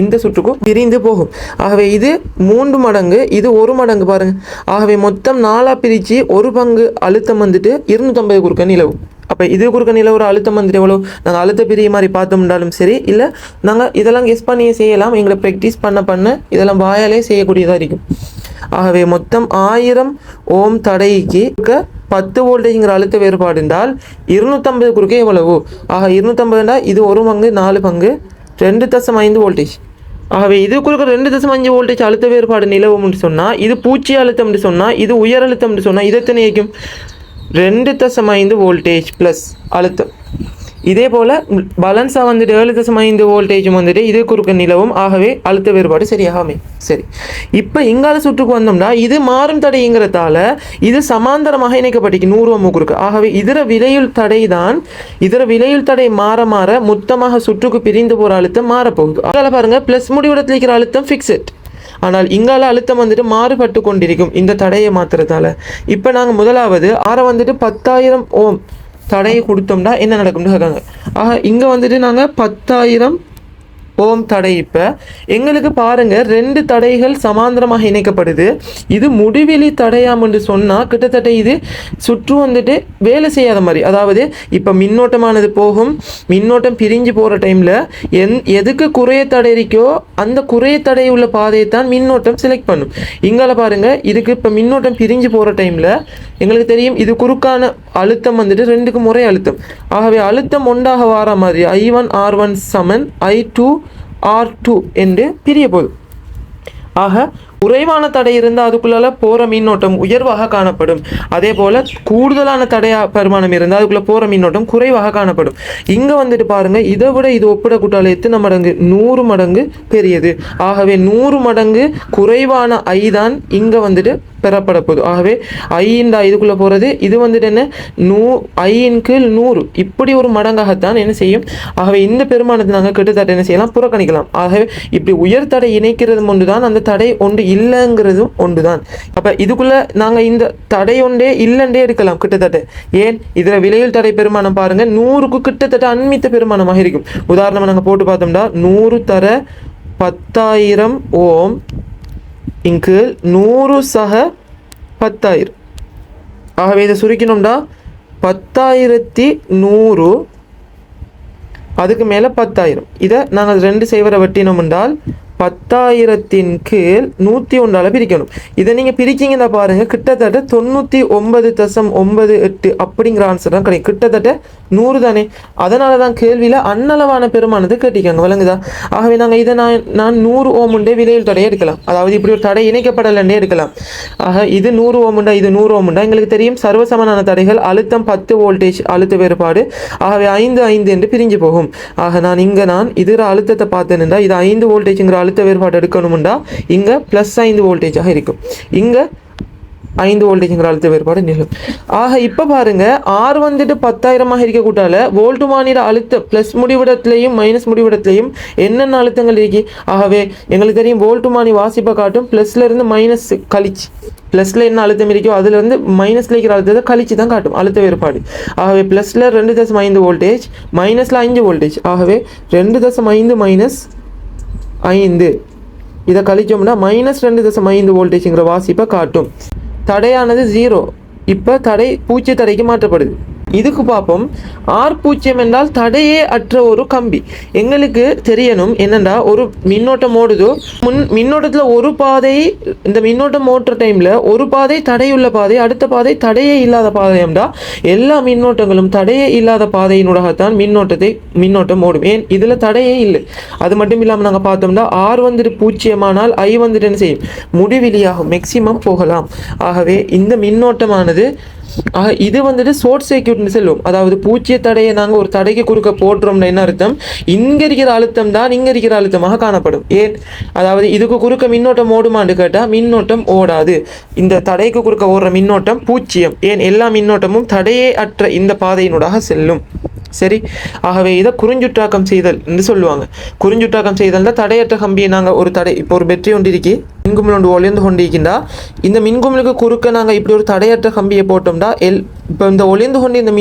இந்த சுற்றுக்கும் பிரிந்து போகும். ஆகவே இது 3 மடங்கு, இது 1 மடங்கு பாருங்க. ஆகவே மொத்தம் 4 பிரித்து 1 பங்கு அழுத்தம் வந்துட்டு 250 குறுக்க நிலவும். அப்போ இது குறுக்க நிலவுற அழுத்தம் வந்துட்டு எவ்வளோ, நாங்கள் அழுத்த பிரிய மாதிரி பார்த்தோம்னாலும் சரி, இல்லை நாங்கள் இதெல்லாம் கெஸ் பண்ணியே செய்யலாம். எங்களை ப்ராக்டிஸ் பண்ண இதெல்லாம் வாயாலே செய்யக்கூடியதாக இருக்கும். ஆகவே மொத்தம் 1000 ஓம் தடைக்கு 10 வோல்டேஜுங்கிற அழுத்த வேறுபாடு இருந்தால் 250 குறுக்கே எவ்வளவு, ஆக 250 இது 1 பங்கு 4 பங்கு 2.5 வோல்டேஜ். ஆகவே இது குறுக்க 2.5 வோல்டேஜ் அழுத்த வேறுபாடு நிலவும்னு சொன்னால், இது 0 அழுத்தம்னு சொன்னால், இது உயர் அழுத்தம்னு சொன்னால், இது எத்தனை இருக்கும், 2.5 வோல்டேஜ் ப்ளஸ் அழுத்தம். இதே போல் பேலன்ஸாக வந்துட்டு 7.5 வோல்டேஜும் வந்துட்டு இது குறுக்க நிலவும். ஆகவே அழுத்த வேறுபாடு சரியாக அமையும். சரி, இப்போ இங்கால சுற்றுக்கு வந்தோம்னா இது மாறும் தடைங்கிறதால இது சமாந்தரமாக இணைக்கப்பட்டிருக்கு 100 ஓம் குறுக்கு. ஆகவே இதர விலையுள் தடை மாற மாற மொத்தமாக சுற்றுக்கு பிரிந்து போகிற அழுத்தம் மாறப்போகுது. அதில் பாருங்கள், ப்ளஸ் முடிவிடத்தில் இருக்கிற அழுத்தம் ஃபிக்ஸட். ஆனால் இங்கால அழுத்தம் வந்துட்டு மாறுபட்டு கொண்டிருக்கும் இந்த தடையை மாற்றுறதால. இப்போ நாங்கள் முதலாவது வந்துட்டு 10,000 ஓம் தடையை கொடுத்தோம்னா என்ன நடக்கும்னு கேட்காங்க. ஆக இங்கே வந்துட்டு நாங்கள் 10,000 ஓம் தடை. இப்போ எங்களுக்கு பாருங்கள், 2 தடைகள் சமாந்தரமாக இணைக்கப்படுது. இது முடிவெளி தடையாம் என்று சொன்னால் கிட்டத்தட்ட இது சுற்று வந்துட்டு வேலை செய்யாத மாதிரி. அதாவது இப்போ மின்னோட்டமானது போகும், மின்னோட்டம் பிரிஞ்சு போகிற டைமில் எதுக்கு குறைய தடை இருக்கோ அந்த குறைய தடை உள்ள பாதையை தான் மின்னோட்டம் செலக்ட் பண்ணும். இங்கால பாருங்கள், இதுக்கு இப்போ மின்னோட்டம் பிரிஞ்சு போகிற டைமில் எங்களுக்கு தெரியும் இது குறுக்கான அழுத்தம் வந்துட்டு 2க்கு முறை அழுத்தம். ஆகவே அழுத்தம் ஒன்றாக வார மாதிரி I1 R1 = I2 R2 என்று பிரிய போகுது. ஆக குறைவான தடை இருந்தால் அதுக்குள்ளால போகிற மின்னோட்டம் உயர்வாக காணப்படும். அதே போல் கூடுதலான தடை பரிமாணம் இருந்தால் அதுக்குள்ளே போகிற மின்னோட்டம் குறைவாக காணப்படும். இங்கே வந்துட்டு பாருங்கள், இதை விட இது ஒப்பிடக்கூட்டால எத்தனை மடங்கு, 100 மடங்கு பெரியது. ஆகவே 100 மடங்கு குறைவான I தான் இங்கே வந்துட்டு பெறப்பட போகுது. ஆகவே ஐண்டா இதுக்குள்ளே போகிறது, இது வந்துட்டு என்ன, I/100 இப்படி ஒரு மடங்காகத்தான் என்ன செய்யும். ஆகவே இந்த பெருமானத்தை நாங்கள் கிட்டத்தட்ட என்ன செய்யலாம், புறக்கணிக்கலாம். ஆகவே இப்படி உயர் தடை இணைக்கிறதும் ஒன்று தான், அந்த தடை ஒன்று இல்லைங்கிறதும் ஒன்று தான். அப்போ இதுக்குள்ளே நாங்கள் இந்த தடை ஒன்றே இல்லைன்றே எடுக்கலாம் கிட்டத்தட்ட. ஏன், இதில் விலையில் தடை பெருமானம் பாருங்கள் 100க்கு கிட்டத்தட்ட அண்மித்த பெருமானமாக இருக்கும். உதாரணமாக நாங்கள் போட்டு பார்த்தோம்னா 100 தர 10,000 ஓம் இங்கு 100 சக 10,000. ஆகவே இதை சுருக்கணும்னா 10,100 அதுக்கு மேலே 10,000. இதை நாங்கள் 2 செய்வரை வெட்டினோம் என்றால் 10,000 கீழ் 101 பிரிக்கணும். இதை நீங்கள் பிரிக்கிங்கன்னா பாருங்கள், கிட்டத்தட்ட 99.98 அப்படிங்கிற ஆன்சர் தான் கிடைக்கும். கிட்டத்தட்ட 100 தானே. அதனால தான் கேள்வியில் அன்னளவான பெருமானது கேட்டிக்காங்க, விளங்குதா. ஆகவே நாங்கள் இதை நான் 100 ஓம் உண்டே விலையில் தடையை எடுக்கலாம். அதாவது இப்படி ஒரு தடை இணைக்கப்படலன்னே எடுக்கலாம். ஆக இது 100 ஓம் உண்டா, இது 100 ஓம் உண்டா. எங்களுக்கு தெரியும் சர்வசமனான தடைகள் அழுத்தம் 10 வோல்டேஜ் அழுத்த வேறுபாடு. ஆகவே 5 என்று பிரிஞ்சு போகும். ஆக நான் இதில் அழுத்தத்தை பார்த்தேன்டா, இது 5 வோல்டேஜுங்கிற அழுத்த வேறுபாடு எடுக்கணும்டா இங்கே +5 வோல்டேஜாக இருக்கும். இங்கே 5 வோல்டேஜுங்கிற அழுத்த வேறுபாடு நிகழும். ஆக இப்போ பாருங்கள், R வந்துட்டு 10,000 இருக்கக்கூட்டால வோல்ட்டுமானிட அழுத்தம் ப்ளஸ் முடிவிடத்துலையும் மைனஸ் முடிவிடத்துலையும் என்னென்ன அழுத்தங்கள் இருக்கு. ஆகவே எங்களுக்கு தெரியும் வோல்ட்டுமானி வாசிப்பை காட்டும் +இருந்து மைனஸ் கழிச்சு, +ல என்ன அழுத்தம் இருக்கோ அதுலேருந்து மைனஸில் இருக்கிற அழுத்தத்தை கழிச்சு தான் காட்டும் அழுத்த வேறுபாடு. ஆகவே +ல 2.5 வோல்டேஜ், மைனஸில் 5 வோல்டேஜ். ஆகவே 2.5 - 5 இதை கழிச்சோம்னா -2.5 வோல்டேஜுங்கிற வாசிப்பை காட்டும். தடையானது 0. இப்போ தடை பூஜ்ஜிய தடைக்கு மாற்றப்படுது. இதுக்கு பார்ப்போம். ஆர் பூஜ்ஜியம் என்றால் தடையே அற்ற ஒரு கம்பி. எங்களுக்கு தெரியணும் என்னென்னா, ஒரு மின்னோட்டம் ஓடுதோ, மின்னோட்டத்தில் ஒரு பாதை, இந்த மின்னோட்டம் ஓட்டுற டைமில் ஒரு பாதை தடையுள்ள பாதை, அடுத்த பாதை தடையே இல்லாத பாதையம்டா எல்லா மின்னோட்டங்களும் தடையே இல்லாத பாதையினூடாகத்தான் மின்னோட்டம் ஓடும். ஏன் இதில் தடையே இல்லை. அது மட்டும் இல்லாமல் நாங்கள் பார்த்தோம்னா ஆர் வந்துட்டு பூஜ்ஜியமானால் ஐ வந்துட்டு என்ன செய்யும், முடிவிலியாகும், மேக்சிமம் போகலாம். ஆகவே இந்த மின்னோட்டமானது இது வந்துட்டு ஷார்ட் சர்க்யூட்னு சொல்லுவோம். அதாவது பூஜ்ஜிய தடையை நாங்கள் ஒரு தடைக்கு குறுக்க போட்டுறோம்னா என்ன அர்த்தம், இங்கே இருக்கிற அழுத்தம் தான் இங்கே இருக்கிற அழுத்தமாக காணப்படும். ஏன், அதாவது இதுக்கு குறுக்க மின்னோட்டம் ஓடுமான்னு கேட்டால் மின்னோட்டம் ஓடாது. இந்த தடைக்கு குறுக்க ஓடுற மின்னோட்டம் பூஜ்ஜியம். ஏன், எல்லா மின்னோட்டமும் தடையே அற்ற இந்த பாதையினூடாக செல்லும். சரி, ஆகவே இதை குறிஞ்சுட்டாக்கம் செய்தல் என்று சொல்லுவாங்க. குறிஞ்சுட்டாக்கம் செய்தல்னா தடையற்ற கம்பியை நாங்கள் ஒரு தடை, இப்போ ஒரு பெட்ரி ஒன்று இருக்கி மின்குமிழ் ஒன்று ஒளிர்ந்து கொண்டு இருக்கின்றா, இந்த மின்குமிழுக்கு குறுக்க நாங்கள் இப்படி ஒரு தடையற்ற கம்பியை போட்டோம்னா இப்போ இந்த ஒளிர்ந்து கொண்டு இந்த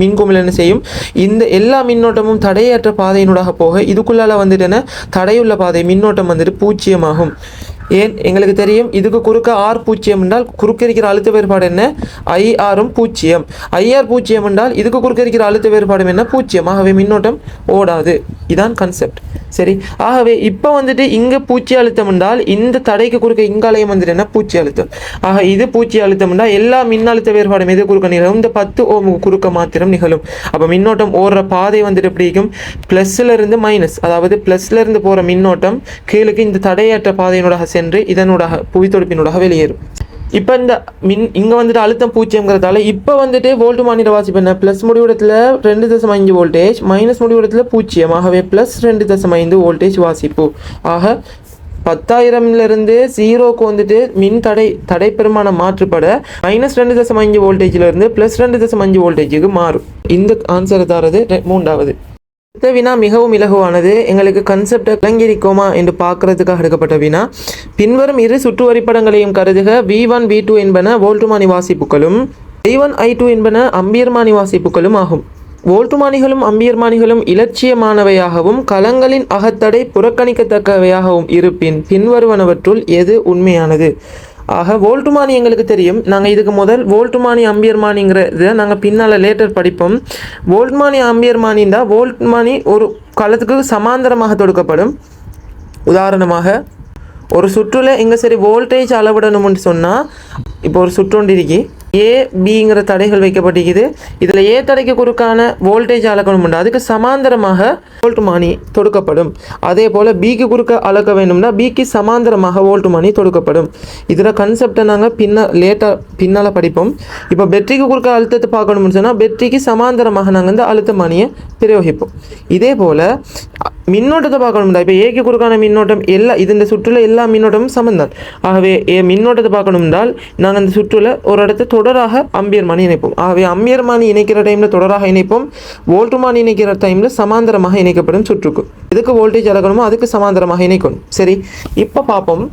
மின்குமிழ் என்ன செய்யும், இந்த எல்லா மின்னோட்டமும் தடையற்ற பாதையினூடாக போக இதுக்குள்ளால வந்துட்டு என்ன தடையுள்ள பாதை மின்னோட்டம் வந்துட்டு பூஜ்ஜியமாகும். ஏன், எங்களுக்கு தெரியும் இதுக்கு குறுக்க ஆர் பூஜ்ஜியம் என்றால் குறுக்க இருக்கிற அழுத்த வேறுபாடு என்ன, ஐஆரும் பூஜ்ஜியம். ஐஆர் பூஜ்ஜியம் என்றால் இதுக்கு குறுக்க இருக்கிற அழுத்த வேறுபாடு என்ன, பூஜ்ஜியம். ஆகவே மின்னோட்டம் ஓடாது. இதான் கான்செப்ட். சரி, ஆகவே இப்போ வந்துட்டு இங்கே பூஜ்ஜிய அழுத்தம் என்றால் இந்த தடைக்கு குறுக்க இங்காலயம் வந்துட்டு என்ன, பூஜ்ஜிய அழுத்தம். ஆக இது பூஜ்ஜிய அழுத்தம் என்றால் எல்லா மின்னழுத்த வேறுபாடும் எது குறுக்க நிகழும், இந்த 10 ஓம் குறுக்க மாத்திரம் நிகழும். அப்போ மின்னோட்டம் ஓடுற பாதை வந்துட்டு எப்படி இருக்கும், ப்ளஸ்ல இருந்து மைனஸ், அதாவது ப்ளஸ்ல இருந்து போகிற மின்னோட்டம் கீழுக்கு இந்த தடையற்ற பாதையினூடாக சென்று இதனூடாக புவித்தொடுப்பினூடாக வெளியேறும். இப்போ இந்த இங்கே வந்துட்டு அழுத்தம் பூஜ்ஜியங்கிறதால இப்போ வந்துட்டு வோல்ட் மானிட வாசிப்பு என்ன, ப்ளஸ் முடிவிடத்தில் 2.5 வோல்டேஜ், மைனஸ் முடிவிடத்தில் பூஜ்ஜியம். ஆகவே ப்ளஸ் 2.5 வோல்டேஜ் வாசிப்பு. ஆக 10,000லிருந்து 0க்கு வந்துட்டு மின் தடை பெருமானம் மாற்றுப்பட மைனஸ் 2.5 வோல்டேஜிலிருந்து ப்ளஸ் 2.5 வோல்டேஜுக்கு மாறும். இந்த ஆன்சரை தரது 3வது. இந்த வினா மிகவும் இலகுவானது. எங்களுக்கு கன்செப்டை விளங்கியிருக்கோமா என்று பார்க்கறதுக்காக எடுக்கப்பட்ட வினா. பின்வரும் இரு சுற்று வரைபடங்களையும் கருதுக. V1 V2 என்பன வோல்ட்டுமானி வாசிப்புகளும் I1 I2 என்பன அம்பியர்மானி வாசிப்புகளும் ஆகும். வோல்ட்டுமானிகளும் அம்பியர்மானிகளும் இலட்சியமானவையாகவும் களங்களின் அகத்தடை புறக்கணிக்கத்தக்கவையாகவும் இருப்பின் பின்வருவனவற்றுள் எது உண்மையானது? ஆக வோல்ட்டுமானி எங்களுக்கு தெரியும். நாங்கள் இதுக்கு முதல் வோல்ட்டுமானி அம்பியர்மானிங்கிறத நாங்கள் பின்னால் லேட்டர் படிப்போம். வோல்ட்மானி அம்பியர்மானின்னா வோல்ட்மானி ஒரு களத்துக்கு சமாந்தரமாக தொடுக்கப்படும். உதாரணமாக ஒரு சுற்றுல இங்கே சரி வோல்டேஜ் அளவிடணும்னு சொன்னால், இப்போ ஒரு சுற்றொண்டு இருக்கி ஏ பிங்கிற தடைகள் வைக்கப்பட்டிருக்குது. இதில் ஏ தடைக்கு குறுக்கான வோல்டேஜ் அளக்கணும்னா அதுக்கு சமாந்தரமாக வோல்ட்டுமானி தொடுக்கப்படும். அதே போல் பிக்கு குறுக்க அளக்க வேண்டும்னா பிக்கு சமாந்தரமாக வோல்ட்டுமானி தொடுக்கப்படும். இதில் கன்செப்டை நாங்கள் பின்னால் படிப்போம். இப்போ பெட்ரிக்கு குறுக்க அழுத்தத்தை பார்க்கணும்னு சொன்னால் பெட்ரிக்கு சமாந்தரமாக நாங்கள் இந்த அழுத்தமானியை பிரயோகிப்போம். இதே போல் மின்னோட்டத்தை பார்க்கணும்னா இப்போ ஏக்கு குறுக்கான மின்னோட்டம் இந்த சுற்றுல எல்லா மின்னோட்டமும் சமந்தான். ஆகவே மின்னோட்டத்தை பார்க்கணும்னால் நாங்கள் இந்த சுற்றுல ஒரு இடத்த தொடராக அம்பியர்மானி இணைப்போம். ஆகவே அம்பியர்மானி இணைக்கிற டைமில் தொடராக இணைப்போம், வோல்ட்டுமானி இணைக்கிற டைமில் சமாந்தரமாக இணைக்கப்படும். சுற்றுக்கு எதுக்கு வோல்டேஜ் அளக்கணுமோ அதுக்கு சமாந்தரமாக இணைக்கணும். சரி, இப்போ பார்ப்போம்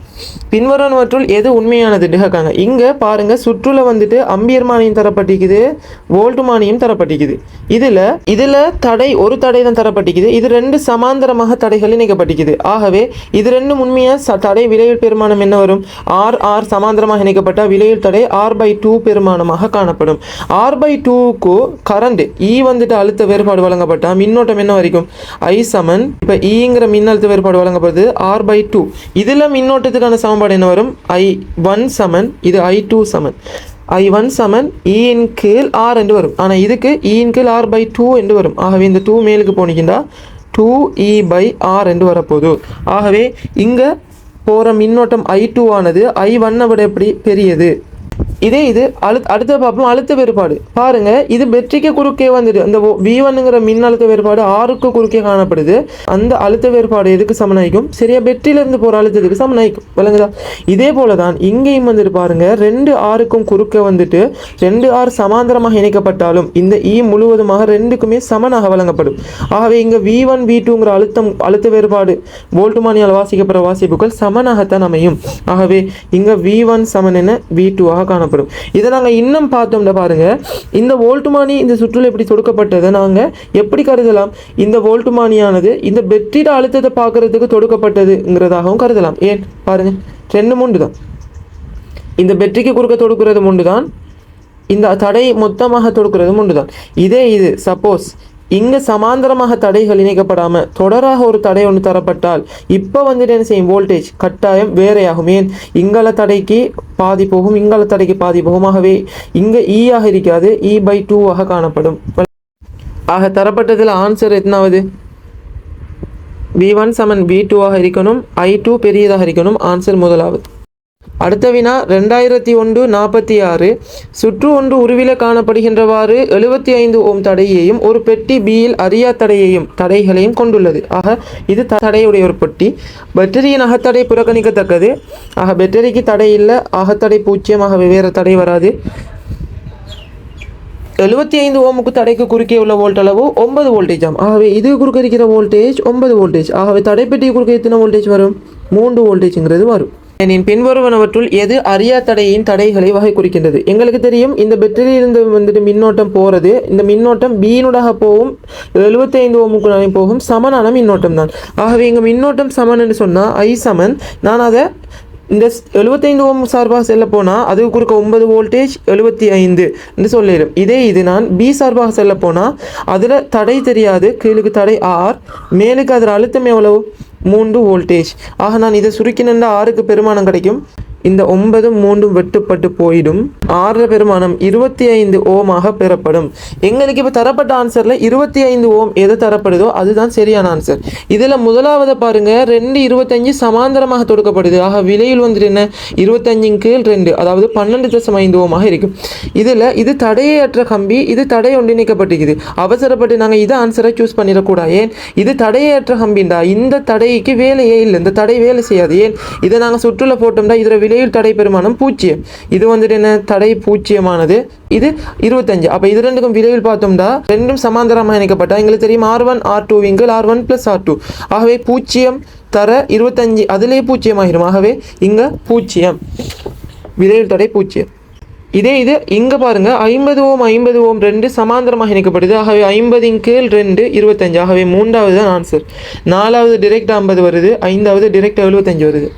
பின்வருவனவற்றுள் எது உண்மையானதுன்னு கேட்காங்க. இங்கே பாருங்கள், சுற்றுல வந்துட்டு அம்பியர்மானியும் தரப்பட்டிருக்குது, வோல்ட்டுமானியும் தரப்பட்டிருக்குது. இதில் ஒரு தடை தான் தரப்பட்டிருக்குது. இது ரெண்டு சமாந்தரமாக தடைகள் இணைக்கப்பட்டிருக்குது. ஆகவே இது ரெண்டும் உண்மையாக தடை விலையில் பெருமானம் என்ன வரும், ஆர் சமாந்தரமாக இணைக்கப்பட்ட விலையில் தடை R/2 பெருமானமாக காணப்படும். R/2க்கு கரண்ட் வந்துட்டு அழுத்த வேறுபாடு வழங்கப்பட்டால் மின்னோட்டம் என்ன வரைக்கும், I சமன் இப்போ ஈங்கிற மின்னழுத்த வேறுபாடு வழங்கப்படுது R/2. இதில் மின்னோட்டத்துக்கான சமன்பாடு என்ன வரும், I1 சமன் இது I2 சமன். I1 சமன் இன் கீழ் R என்று வரும். ஆனால் இதுக்கு இன் கீழ் R/2 என்று வரும். ஆகவே இந்த 2 மேலுக்கு போனீங்கன்னா 2E/R என்று வரப்போகுது. ஆகவே இங்கே போகிற மின்னோட்டம் I2 ஆனது I1 விட எப்படி பெரியது. இது அடுத்த பார்ப்போம் அழுத்த வேறுபாடு. பாருங்க, இது பெட்ரிக்கு குறுக்கே வந்துட்டு அந்த V1ங்கிற மின் அழுத்த வேறுபாடு ஆருக்கு குறுக்கே காணப்படுது. அந்த அழுத்த வேறுபாடு எதுக்கு சமனாயிக்கும், சரியா பெட்ரியிலிருந்து போகிற அழுத்தத்துக்கு சமனாயிக்கும். விளங்குதா? இதே போல தான் இங்கேயும் வந்துட்டு பாருங்க, 2 ஆருக்கும் குறுக்கே வந்துட்டு 2 ஆர் சமாந்தரமாக இணைக்கப்பட்டாலும் இந்த முழுவதுமாக ரெண்டுக்குமே சமனாக வழங்கப்படும். ஆகவே இங்கே V1 V2ங்கிற அழுத்த வேறுபாடு வோல்ட்டுமானியால் வாசிக்கப்படுற வாசிப்புகள் சமனாகத்தான் அமையும். ஆகவே இங்கே V1 சமன் என்ன V2 ஆக காணப்படும். இதை நாங்கள் இன்னும் பார்த்தோம்னா பாருங்க, இந்த வோல்ட்டுமானி இந்த சுற்றுல எப்படி தொடுக்கப்பட்டதை நாங்கள் எப்படி கருதலாம், இந்த வோல்ட்டுமானியானது இந்த பெட்ரியோட அழுத்தத்தை பார்க்கறதுக்கு தொடுக்கப்பட்டதுங்கிறதாகவும் கருதலாம். ஏன் பாருங்க, 2 முண்டு தான் இந்த பெட்ரிக்கு குறுக்க தொடுக்கிறது முண்டு தான், இந்த தடை மொத்தமாக தொடுக்கிறதும் ஒன்றுதான். இது சப்போஸ் இங்கே சமாந்தரமாக தடைகள் இணைக்கப்படாமல் தொடராக ஒரு தடை ஒன்று தரப்பட்டால் இப்போ வந்துட்டு என்ன செய்யும், வோல்டேஜ் கட்டாயம் வேறையாகும். ஏன், இங்கால தடைக்கு பாதி போகும், இங்கால தடைக்கு பாதி போகும். ஆகவே இங்கே ஈயாக இருக்காது, E/2 ஆக காணப்படும். ஆக தரப்பட்டதில் ஆன்சர் எத்தனாவது? V1 = V2 ஆக இருக்கணும், I2 பெரியதாக இருக்கணும். ஆன்சர் முதலாவது. அடுத்த வினா 2001-46. சுற்று ஒன்று உருவில காணப்படுகின்றவாறு 75 ஓம் தடையையும் ஒரு பெட்டி பியில் அறியா தடைகளையும் கொண்டுள்ளது. ஆக இது தடையுடைய ஒரு பெட்டி. பேட்டரியின் அகத்தடை புறக்கணிக்கத்தக்கது. ஆக பேட்டரிக்கு தடை இல்லை, அகத்தடை 0, வேறு தடை வராது. 75 ஓமுக்கு தடைக்கு குறுக்கே உள்ள வோல்ட் அளவு 9 வோல்டேஜாம். ஆகவே இது குறுக்க இருக்கிற வோல்டேஜ் 9 வோல்டேஜ். ஆகவே தடைப்பெட்டி குறுக்க எத்தனை வோல்டேஜ் வரும்? 3 வோல்டேஜ்ங்கிறது வரும். எனின் பின்வருவனவற்றுள் எது அறியா தடையின் தடைகளை வகை குறிக்கின்றது? எங்களுக்கு தெரியும், இந்த பேட்டரியிலிருந்து வந்துட்டு மின்னோட்டம் போகிறது, இந்த மின்னோட்டம் பீனுடாக போகும், 75 ஓமுக்கு போகும், சமனான மின்னோட்டம் தான். ஆகவே இங்கே மின்னோட்டம் சமன் என்று சொன்னால் I சமன், நான் அதை இந்த 75 ஓம் சார்பாக செல்ல போனால் அது குறுக்க 9 வோல்டேஜ் 75 என்று சொல்லிடும். இது நான் பி சார்பாக செல்ல போனால் அதில் தடை தெரியாது, கீழுக்கு தடை R, மேலுக்கு அதில் அழுத்தம் எவ்வளவு? 3 வோல்டேஜ். ஆக நான் இதை சுருக்கினா 6க்கு பெருமானம் கிடைக்கும். இந்த 9 3 வெட்டுப்பட்டு போயிடும். 6 பெருமானம் 25 ஓமாக பெறப்படும். எங்களுக்கு இப்போ தரப்பட்ட ஆன்சரில் 25 ஓம் எது தரப்படுதோ அதுதான் சரியான ஆன்சர். இதில் முதலாவதை பாருங்கள், 225 சமாந்தரமாக தொடுக்கப்படுது. ஆக விலையில் வந்துட்டு என்ன, 25/2, அதாவது 12.5 ஓமாக இருக்கும். இதில் இது தடையற்ற கம்பி, இது தடை ஒன்றிணைக்கப்பட்டிருக்குது. அவசரப்பட்டு நாங்கள் இதை ஆன்சரை சூஸ் பண்ணிடக்கூடாது. ஏன், இது தடையற்ற கம்பிண்டா, இந்த தடைக்கு வேலையே இல்லை, இந்த தடை வேலை செய்யாது. ஏன், இதை நாங்கள் சுற்றுலா போட்டோம்னா இதில் தடை பெருமானம் 0. இது வந்துட்டு என்ன, தடை 0ஆனது, இது 25. அப்போ இது ரெண்டுக்கும் விரைவில் பார்த்தோம்னா ரெண்டும் சமாந்தரமாக இணைக்கப்பட்டால் எங்களுக்கு தெரியும் R1 R2 R1 + R2. ஆகவே 0 தர 25 அதிலே 0 ஆகிடும். ஆகவே இங்கே 0, விரைவில் தடை 0. இது இங்கே பாருங்கள், 50 ஓம் 50 ஓம் 2 சமாந்தரமாக இணைக்கப்படுது. ஆகவே 50/2 25. ஆகவே 3வது தான் ஆன்சர். 4வது டிரெக்ட் 50 வருது, 5வது டிரெக்ட் 75 வருது.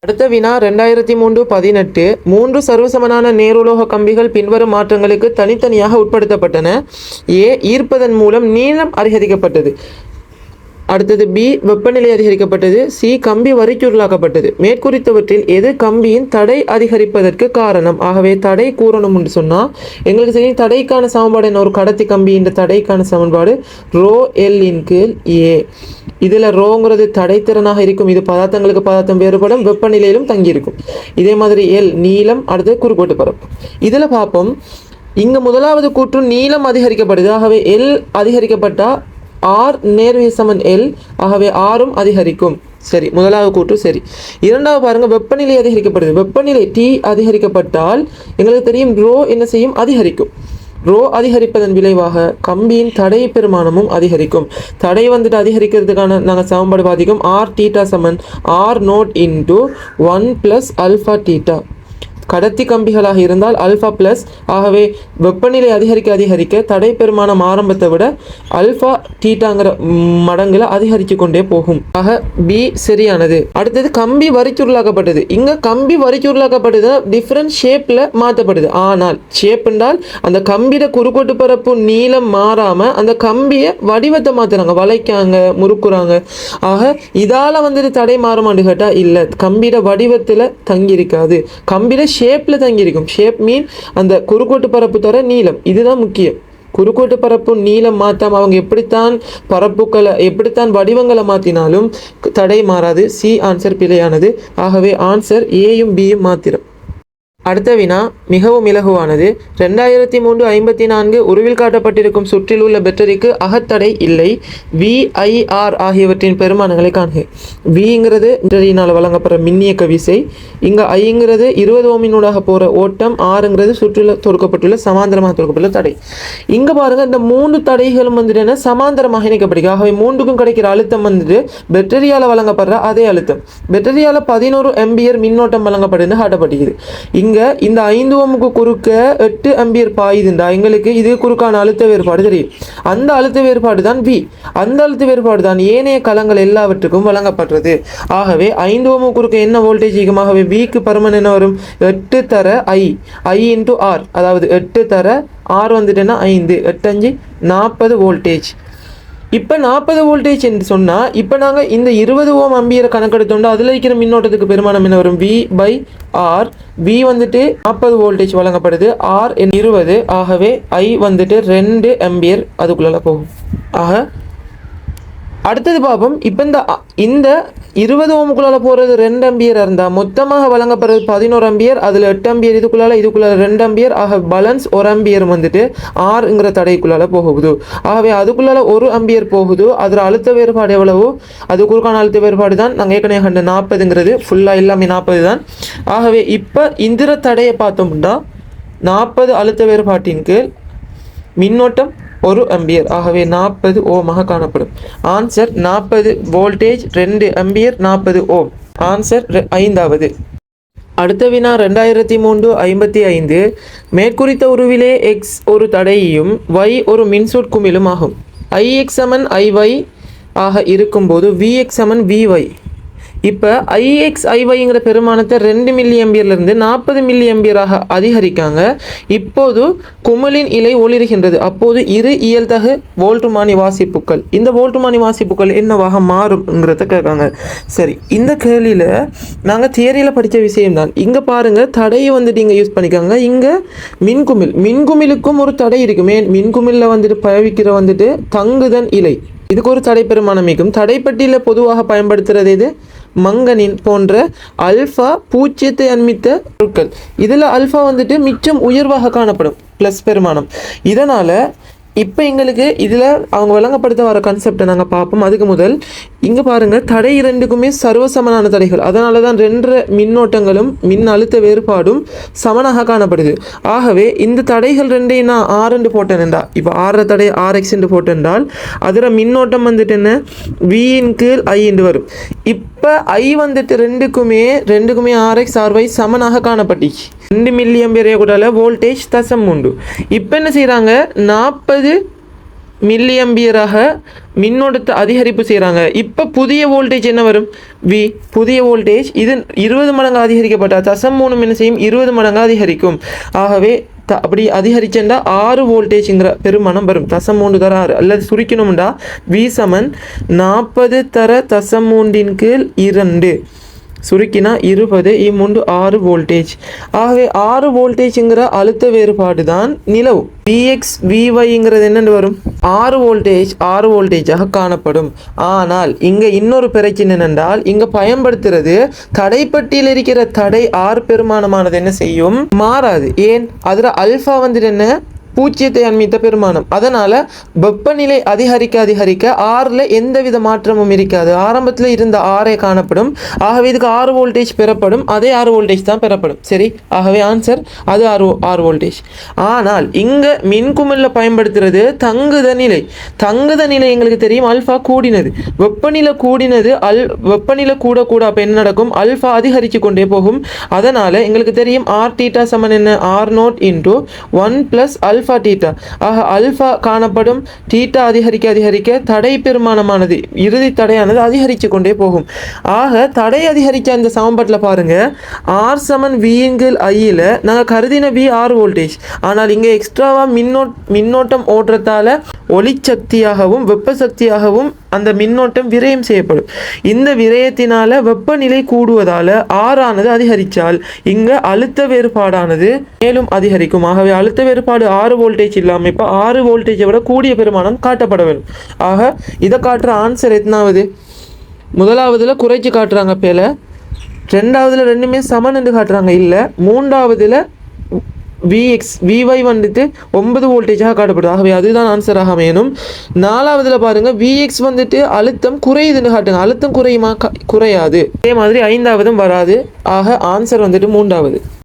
அடுத்த வினா 2003-18. 3 சர்வசமனான நேருலோக கம்பிகள் பின்வரும் மாற்றங்களுக்கு தனித்தனியாக உட்படுத்தப்பட்டன. A, ஈர்ப்பதன் மூலம் நீளம் அதிகரிக்கப்பட்டது. அடுத்தது B, வெப்பநிலை அதிகரிக்கப்பட்டது. C, கம்பி வரிச்சுருளாக்கப்பட்டது. மேற்குறித்தவற்றில் எது கம்பியின் தடை அதிகரிப்பதற்கு காரணம்? ஆகவே தடை கூறணும் என்று சொன்னால் எங்களுக்கு தெரியும், தடைக்கான சமன்பாடு என்ன, ஒரு கடத்தி கம்பியின் தடைக்கான சமன்பாடு ρL/A. இதில் ரோங்கிறது தடைத்திறனாக இருக்கும், இது பதார்த்தங்களுக்கு பதார்த்தம் வேறுபடும், வெப்பநிலையிலும் தங்கியிருக்கும். இதே மாதிரி L நீளம், அடுத்து குறுக்கோட்டு பரப்பு. இதில் பார்ப்போம், இங்கே முதலாவது கூற்று நீளம் அதிகரிக்கப்படுது. ஆகவே L அதிகரிக்கப்பட்டால் R நேர்விகித சமன் L, ஆகவே Rம் அதிகரிக்கும். சரி, முதலாவது கூற்று சரி. இரண்டாவது பாருங்கள், வெப்பநிலை அதிகரிக்கப்படுது. வெப்பநிலை T அதிகரிக்கப்பட்டால் எங்களுக்கு தெரியும் ரோ என்ன செய்யும், அதிகரிக்கும். ரோ அதிகரிப்பதன் விளைவாக கம்பியின் தடை பெருமானமும் அதிகரிக்கும். தடை வந்துட்டு அதிகரிக்கிறதுக்கான நாங்கள் சமன்பாடு பாதிக்கும். R θ சமன் R0 × 1 + α θ. கடத்தி கம்பிகளாக இருந்தால் α ப்ளஸ். ஆகவே வெப்பநிலை அதிகரிக்க தடை பெருமானம் ஆரம்பத்தை விட α θங்கிற மடங்குல அதிகரித்து கொண்டே போகும். ஆக B சரியானது. அடுத்தது கம்பி வரிச்சுருளாக்கப்பட்டது. இங்கே கம்பி வரிச்சுருளாக்கப்பட்டது டிஃப்ரெண்ட் ஷேப்பில் மாற்றப்படுது. ஆனால் ஷேப் என்றால் அந்த கம்பியோட குறுக்கோட்டு பரப்பு நீளம் மாறாமல் அந்த கம்பியை வடிவத்தை மாற்றுறாங்க, வளைக்காங்க, முறுக்குறாங்க. ஆக இதால் வந்துட்டு தடை மாறுமான்னு கேட்டால் இல்லை, கம்பியோட வடிவத்தில் தங்கியிருக்காது, கம்பியோட ஷேப்பில் தங்கியிருக்கும். ஷேப் மீன் அந்த குறுக்கோட்டு பரப்பு தர நீளம், இதுதான் முக்கியம். குறுக்கோட்டு பரப்பு நீளம் மாற்றாம அவங்க எப்படித்தான் வடிவங்களை மாற்றினாலும் தடை மாறாது. சி ஆன்சர் பிழையானது. ஆகவே ஆன்சர் ஏயும் பியும் மாத்திரம். அடுத்த வினா மிகவும் இலகுவானது. 2003-54 உருவில் காட்டப்பட்டிருக்கும் சுற்றில் உள்ள பேட்டரிக்கு அகத்தடை இல்லை. VIR ஆகியவற்றின் பெருமானங்களை காண்க. Vங்கிறது பேட்டரியினால் வழங்கப்படுற மின்னியக்க விசை, இங்கே Iங்கிறது 20 ஓமினூடாக போகிற ஓட்டம், Rங்கிறது சுற்றில் தொடுக்கப்பட்டுள்ள சமாந்தரமாக தொடுக்கப்பட்டுள்ள தடை. இங்கே பாருங்கள், இந்த 3 தடைகளும் வந்துட்டு சமாந்தரமாக இணைக்கப்படுகிறது. ஆகவே 3க்கும் கிடைக்கிற அழுத்தம் வந்துட்டு பேட்டரியால் வழங்கப்படுற அதே அழுத்தம். பேட்டரியால் 11 ஆம்பியர் மின்னோட்டம் வழங்கப்படுதுன்னு காட்டப்பட்டிருக்குது. இங்கே இங்கே இந்த 5 ஓமுக்கு குறுக்க 8 ஆம்பியர் பாயுதுண்டா எங்களுக்கு இது குறுக்கான அழுத்த வேறுபாடு தெரியும். அந்த அழுத்த வேறுபாடு தான் V. அந்த அழுத்த வேறுபாடு தான் ஏனைய களங்கள் எல்லாவற்றுக்கும் வழங்கப்படுறது. ஆகவே 5 ஓமுக்கு குறுக்க என்ன வோல்டேஜ் ஈகமாகவே Vக்கு பருமன் என்ன வரும்? 8 தர I இன்ட்டு R, அதாவது 8 தர R வந்துட்டுன்னா 5, 8 5 40 வோல்டேஜ். இப்போ 40 வோல்டேஜ் என்று சொன்னால் இப்போ நாங்கள் இந்த 20 ஓம் அம்பியரை கணக்கெடுத்தோம்னா அதில் இருக்கிற மின்னோட்டத்துக்கு பெருமானம் என்ன வரும்? V/R. V வந்துட்டு 40 வோல்டேஜ் வழங்கப்படுது, R 20. ஆகவே I வந்துட்டு 2 ஆம்பியர் அதுக்குள்ள போகும். ஆக அடுத்தது பார்ப்போம். இப்போ இந்த 20 ஓமுக்குள்ளால போகிறது 2 ஆம்பியர் இருந்தால் மொத்தமாக வழங்கப்படுறது 11 ஆம்பியர். அதில் 8 ஆம்பியர் இதுக்குள்ளால 2 ஆம்பியர். ஆக பேலன்ஸ் 1 ஆம்பியர் வந்துட்டு ஆறுங்கிற தடைக்குள்ளால போகுது. ஆகவே அதுக்குள்ளால 1 ஆம்பியர் போகுது. அதில் அழுத்த வேறுபாடு எவ்வளவு? அது குறுக்கான அழுத்த வேறுபாடு தான் நாங்கள் ஏற்கனவே கண்ட 40ங்கிறது ஃபுல்லாக எல்லாமே 40 தான். ஆகவே இப்போ இந்த தடையை பார்த்தோம்னா 40 அழுத்த வேறுபாட்டின் கீழ் மின்னோட்டம் 1 ஆம்பியர். ஆகவே 40 ஓமாக காணப்படும். ஆன்சர் 40 வோல்டேஜ் 2 ஆம்பியர் 40 ஓம். ஆன்சர் 5வது. அடுத்த வினா 2003-55. மேற்குறித்த உருவிலே X ஒரு தடையும் Y ஒரு மின்சுற்குமிழும் ஆகும். Ix சமன் Iy ஆக இருக்கும்போது Vx சமன் Vy. இப்போ Ix Iyங்கிற பெருமானத்தை 2 மில்லி ஆம்பியர்லேருந்து 40 மில்லி ஆம்பியராக அதிகரிக்காங்க. இப்போது குமிழின் இலை ஒளிர்கின்றது. அப்போது இரு இயல்தகு வோல்ட்டுமானி வாசிப்புக்கள், இந்த வோல்ட்டுமானி வாசிப்புக்கள் என்னவாக மாறும்ங்கிறத கேட்காங்க. சரி, இந்த கேள்வியில் நாங்கள் தியரியில் படித்த விஷயம்தான். இங்கே பாருங்கள், தடையை வந்துட்டு இங்கே யூஸ் பண்ணிக்காங்க. இங்கே மின்குமிழுக்கும் ஒரு தடை இருக்குமே. மின்குமிழில் வந்துட்டு பயவிக்கிற வந்துட்டு தங்குதன் இலை, இதுக்கு ஒரு தடை பெருமானமிக்கும். தடைப்பட்டியில் பொதுவாக பயன்படுத்துகிறது இது மங்கனின் போன்ற அல்ஃபா பூச்சியத்தை அண்மித்த பொருட்கள். இதில் அல்ஃபா வந்துட்டு மிச்சம் உயர்வாக காணப்படும் ப்ளஸ் பெருமானம். இதனால் இப்போ எங்களுக்கு இதில் அவங்க வழங்கப்படுத்த வர கான்செப்டை நாங்கள் பார்ப்போம். அதுக்கு முதல் இங்கே பாருங்கள், தடை இரண்டுக்குமே சர்வசமனான தடைகள். அதனால தான் 2 மின்னோட்டங்களும் மின் அழுத்த வேறுபாடும் சமனாக காணப்படுது. ஆகவே இந்த தடைகள் 2ஐயும் நான் R போட்டேன்டா. இப்போ R தடை RX போட்டென்றால் அதில் மின்னோட்டம் வந்துட்டு என்ன? Vன் கீழ் I வரும். இப்போ I வந்துட்டு ரெண்டுக்குமே RX RY சமனாக காணப்பட்டுச்சு. 2 மில்லி ஆம்பியர் கூட வோல்டேஜ் 0.3. இப்போ என்ன செய்கிறாங்க? 40 மில்லி ஆம்பியராக மின்னோட்டத்தை அதிகரிப்பு செய்கிறாங்க. இப்போ புதிய வோல்டேஜ் என்ன வரும்? V. புதிய வோல்டேஜ் இது 20 மடங்கு அதிகரிக்கப்பட்டால் 0.3 என்ன செய்யும்? 20 மடங்கு அதிகரிக்கும். ஆகவே அப்படி அதிகரிச்சா 6 வோல்டேஜ்ங்கிற பெருமானம் வரும். 0.3 தர 6, அல்லது சுருக்கணும்டா V சமன் 40 தர 0.3 கீழ் 2 சுருக்கினா 20 3 6 வோல்டேஜ். ஆகவே 6 வோல்டேஜ்ங்கிற அழுத்த வேறுபாடு தான் நிலவு. Vx Vyங்கிறது என்னென்று வரும்? 6 வோல்டேஜாக காணப்படும். ஆனால் இங்கே இன்னொரு பிரச்சனை என்னென்றால் இங்கே பயன்படுத்துறது தடைப்பட்டியில் இருக்கிற தடை R பெருமானமானது என்ன செய்யும்? மாறாது. ஏன்? அதில் அல்ஃபா வந்துட்டு என்ன? பூச்சியத்தை அண்மித்த பெருமானம். அதனால் வெப்பநிலை அதிகரிக்க ஆறில் எந்தவித மாற்றமும் இருக்காது. ஆரம்பத்தில் இருந்த 6 காணப்படும். ஆகவே இதுக்கு 6 வோல்டேஜ் பெறப்படும். அதே 6 வோல்டேஜ் தான் பெறப்படும். சரி, ஆகவே ஆன்சர் அது 6 வோல்டேஜ். ஆனால் இங்கே மின்குமிழில் பயன்படுத்துறது தங்குத நிலை. எங்களுக்கு தெரியும் அல்ஃபா கூடினது. வெப்பநிலை கூடினது வெப்பநிலை கூட அப்போ என்ன நடக்கும்? அல்ஃபா அதிகரித்து கொண்டே போகும். அதனால் எங்களுக்கு தெரியும் R θ சமன் என்ன? R0 × 1 + alpha theta. ஆக அல்ஃபா காணப்படும். தீட்டா அதிகரிக்க தடை பெருமானமானது இறுதி தடையானது அதிகரித்து கொண்டே போகும். ஆக தடை அதிகரிக்க அந்த சமன்பாட்டில் பாருங்க, R சமன் Vங்கில் Iயில் நாங்கள் கருதின V 6 வோல்டேஜ். ஆனால் இங்கே எக்ஸ்ட்ராவாக மின்னோட்டம் ஓடுறதால ஒளிச்சக்தியாகவும் வெப்ப சக்தியாகவும் அந்த மின்னோட்டம் விரயம் செய்யப்படும். இந்த விரயத்தினால வெப்பநிலை கூடுவதால் R ஆனது அதிகரித்தால் இங்கே அழுத்த வேறுபாடானது மேலும் அதிகரிக்கும். ஆகவே அழுத்த வேறுபாடு 6 வோல்டேஜ் இல்லாமல் இப்போ 6 வோல்டேஜை விட கூடிய பெருமானம் காட்டப்பட வேண்டும். ஆக இதை காட்டுற ஆன்சர் எத்தனாவது? முதலாவதில் குறைச்சி காட்டுறாங்க பேல, 2வதுல ரெண்டுமே சமன் என்று காட்டுறாங்க இல்லை, 3வதுல Vy வந்துட்டு 9 வோல்டேஜாக காட்டப்படுது. ஆகவே அதுதான் ஆன்சராக அமையணும். 4வதுல பாருங்க, Vx வந்துட்டு அழுத்தம் குறையுதுன்னு காட்டுங்க. அழுத்தம் குறையுமா? குறையாது. அதே மாதிரி 5வதும் வராது. ஆக ஆன்சர் வந்துட்டு 3வது.